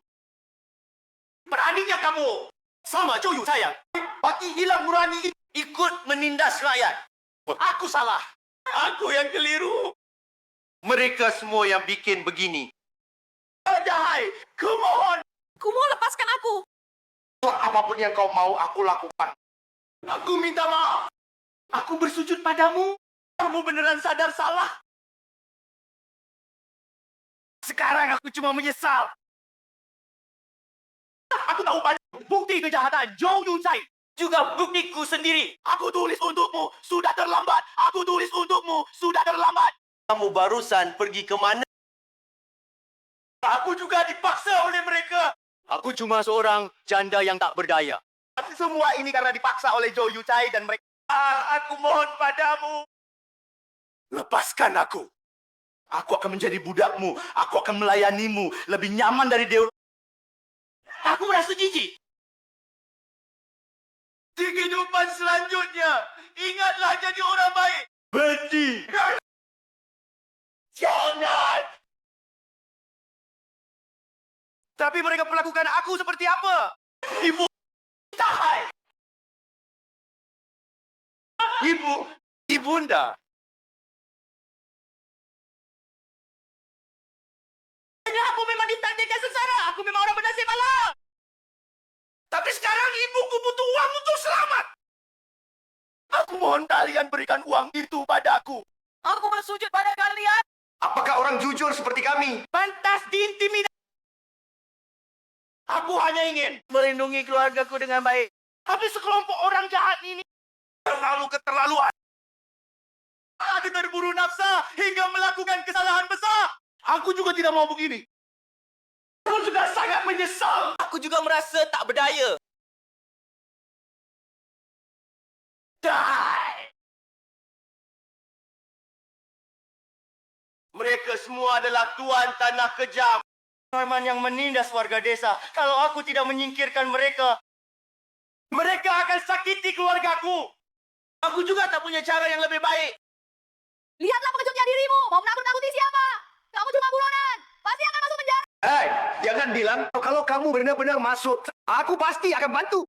Beraninya kamu sama Joyu sayang. Bagi hilang nurani ikut menindas rakyat. Aku salah. Aku yang keliru. Mereka semua yang bikin begini. Dahai, kumohon. Kumo lepaskan aku. Apapun yang kau mau, aku lakukan. Aku minta maaf. Aku bersujud padamu. Kamu beneran sadar salah. Sekarang aku cuma menyesal. Aku tahu banyak bukti kejahatan Zhou Yunzai. Juga buktiku sendiri. Aku tulis untukmu, sudah terlambat. Aku tulis untukmu, sudah terlambat. Kamu barusan pergi kemana? Aku juga dipaksa oleh mereka. Aku cuma seorang janda yang tak berdaya. Semua ini karena dipaksa oleh Zhou Yunzai dan mereka. Aku mohon padamu. Lepaskan aku. Aku akan menjadi budakmu. Aku akan melayanimu. Lebih nyaman dari dewa. Aku merasa jijik. Di kehidupan selanjutnya, ingatlah jadi orang baik. Benci. Jangan. Tapi mereka perlakukan aku seperti apa? Ibu. Tahan. Ibu. Ibunda. Aku memang ditakdirkan sengsara. Aku memang orang bernasib malang. Tapi sekarang ibuku butuh uang untuk selamat. Aku mohon kalian berikan uang itu padaku. Aku bersujud pada kalian. Apakah orang jujur seperti kami? Pantas diintimidasi. Aku hanya ingin melindungi keluargaku dengan baik. Tapi sekelompok orang jahat ini terlalu keterlaluan. Ada berburu nafsa hingga melakukan kesalahan besar. Aku juga tidak mau begini. Aku juga sangat menyesal. Aku juga merasa tak berdaya. Die! Mereka semua adalah tuan tanah kejam. Norman yang menindas warga desa. Kalau aku tidak menyingkirkan mereka, mereka akan sakiti keluargaku. Aku juga tak punya cara yang lebih baik. Lihatlah pengejutnya dirimu. Mau menakut-nakuti siapa? Kamu cuma buronan. Pasti akan masuk penjara. Hei, jangan bilang kalau kamu benar-benar masuk. Aku pasti akan bantu.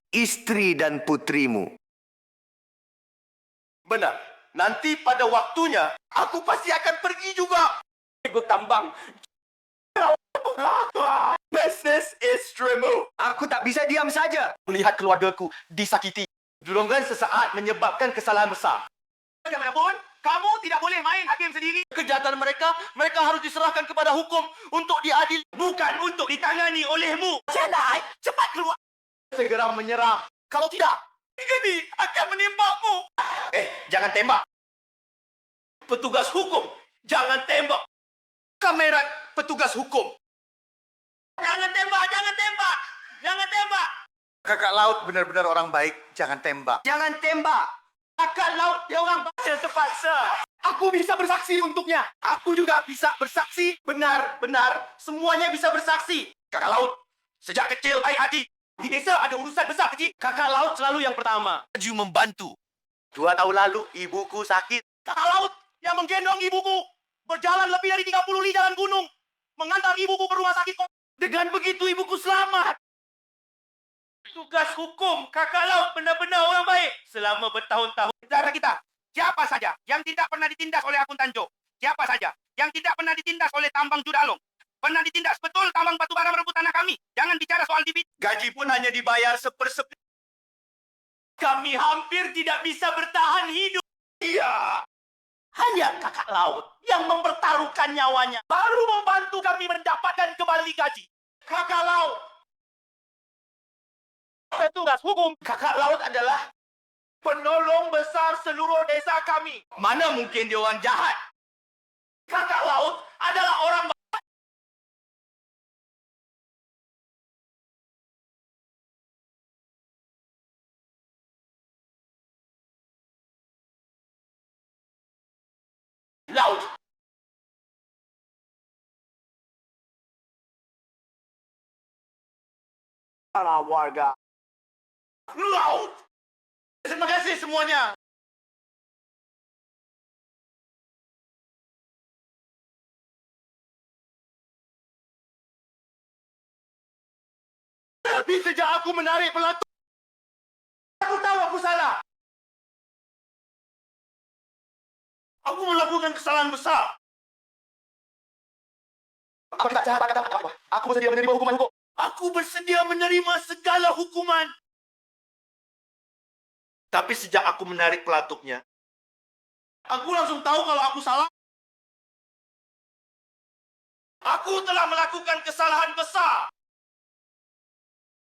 Istri dan putrimu. Benar. Nanti pada waktunya, aku pasti akan pergi juga. Ikut tambang. Business is removed. Aku tak bisa diam saja. Melihat keluargaku disakiti. Dorongan sesaat menyebabkan kesalahan besar. Bagaimanapun, kamu tidak boleh main hakim sendiri. Kejahatan mereka harus diserahkan kepada hukum untuk diadili. Bukan untuk ditangani olehmu. Jedi, cepat keluar. Segera menyerah. Kalau tidak, ini akan menimbamu. Jangan tembak. Petugas hukum, jangan tembak. Kamera petugas hukum. Jangan tembak, jangan tembak. Jangan tembak. Kakak laut benar-benar orang baik. Jangan tembak. Jangan tembak. Kakak laut dia orang baca terpaksa. Aku bisa bersaksi untuknya. Aku juga bisa bersaksi. Benar-benar semuanya bisa bersaksi. Kakak laut sejak kecil baik hati. Di desa ada urusan besar kecil. Kakak laut selalu yang pertama. Maju membantu. 2 tahun lalu ibuku sakit. Kakak laut yang menggendong ibuku. Berjalan lebih dari 30 li jalan gunung. Mengantar ibuku ke rumah sakit. Dengan begitu ibuku selamat. Tugas hukum, kakak laut benar-benar orang baik. Selama bertahun-tahun. Saudara kita, siapa saja yang tidak pernah ditindas oleh akun Tanjung? Siapa saja yang tidak pernah ditindas oleh tambang Judalong? Pernah ditindas betul tambang batu bara merebut tanah kami. Jangan bicara soal dibit. Gaji pun hanya dibayar sepersepi. Kami hampir tidak bisa bertahan hidup. Iya. Hanya kakak laut yang mempertaruhkan nyawanya. Baru membantu kami mendapatkan kembali gaji. Kakak laut. Petugas hukum. Kakak laut adalah penolong besar seluruh desa kami. Mana mungkin dia orang jahat? Kakak laut adalah orang baik. Laut. Para warga. Laut. Terima kasih semuanya. Tapi sejak aku menarik pelatuk, aku tahu aku salah. Aku melakukan kesalahan besar. Aku tak jahat, apa? Aku bersedia menerima hukuman kok. Aku bersedia menerima segala hukuman. Tapi sejak aku menarik pelatuknya, aku langsung tahu kalau aku salah. Aku telah melakukan kesalahan besar.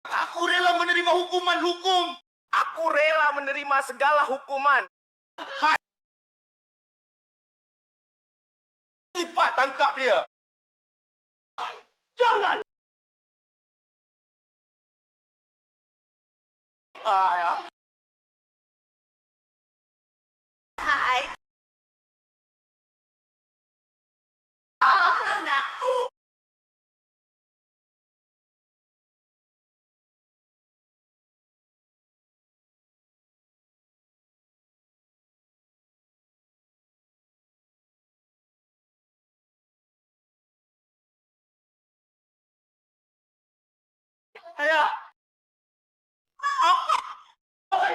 Aku rela menerima hukuman hukum. Aku rela menerima segala hukuman. Lipat tangkap dia. Jangan. Ayah. Hai. Anakku. Ayah.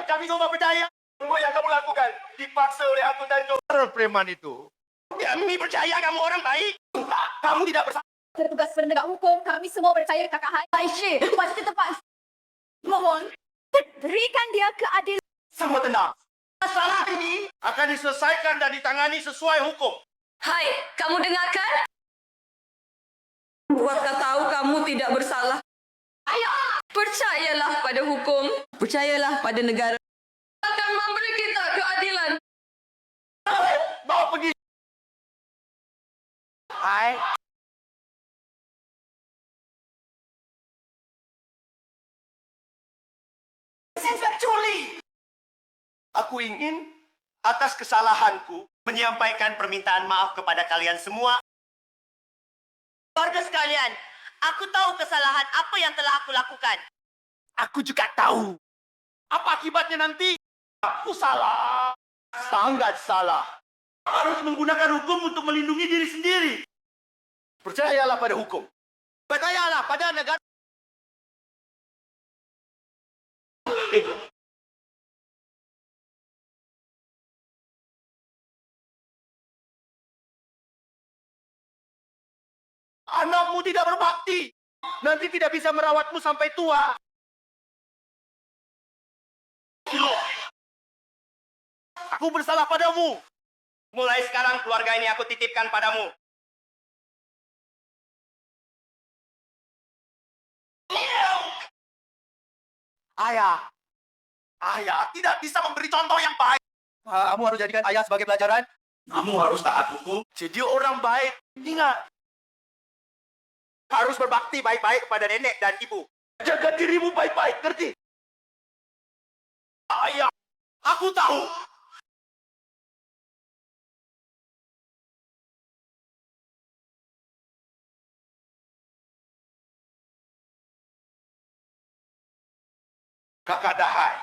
Kami semua percaya. Semua yang kamu lakukan dipaksa oleh akun Tanjung. Preman itu. Kami percaya kamu orang baik. Kamu tidak bersalah. Petugas penegak hukum, kami semua percaya kakak Hai. Aisyah, pasti tepat. Mohon, berikan dia keadilan. Semua tenang. Masalah ini akan diselesaikan dan ditangani sesuai hukum. Hai, kamu dengarkan? Buatlah tahu kamu tidak bersalah. Ayo, percayalah pada hukum. Percayalah pada negara. Akan memberi kita keadilan. Bawa pergi. Hai. Culi. Aku ingin atas kesalahanku menyampaikan permintaan maaf kepada kalian semua. Keluarga sekalian, aku tahu kesalahan apa yang telah aku lakukan. Aku juga tahu apa akibatnya nanti. Aku salah. Sangat salah. Harus menggunakan hukum untuk melindungi diri sendiri. Percayalah pada hukum. Percayalah pada negara. Anakmu tidak berbakti. Nanti tidak bisa merawatmu sampai tua. Aku bersalah padamu. Mulai sekarang keluarga ini aku titipkan padamu. Ayah tidak bisa memberi contoh yang baik. Kamu harus jadikan ayah sebagai pelajaran. Kamu harus taat hukum. Jadi orang baik. Ingat. Harus berbakti baik-baik kepada nenek dan ibu. Jaga dirimu baik-baik, ngerti? Ayah, aku tahu. Kakak Dahai,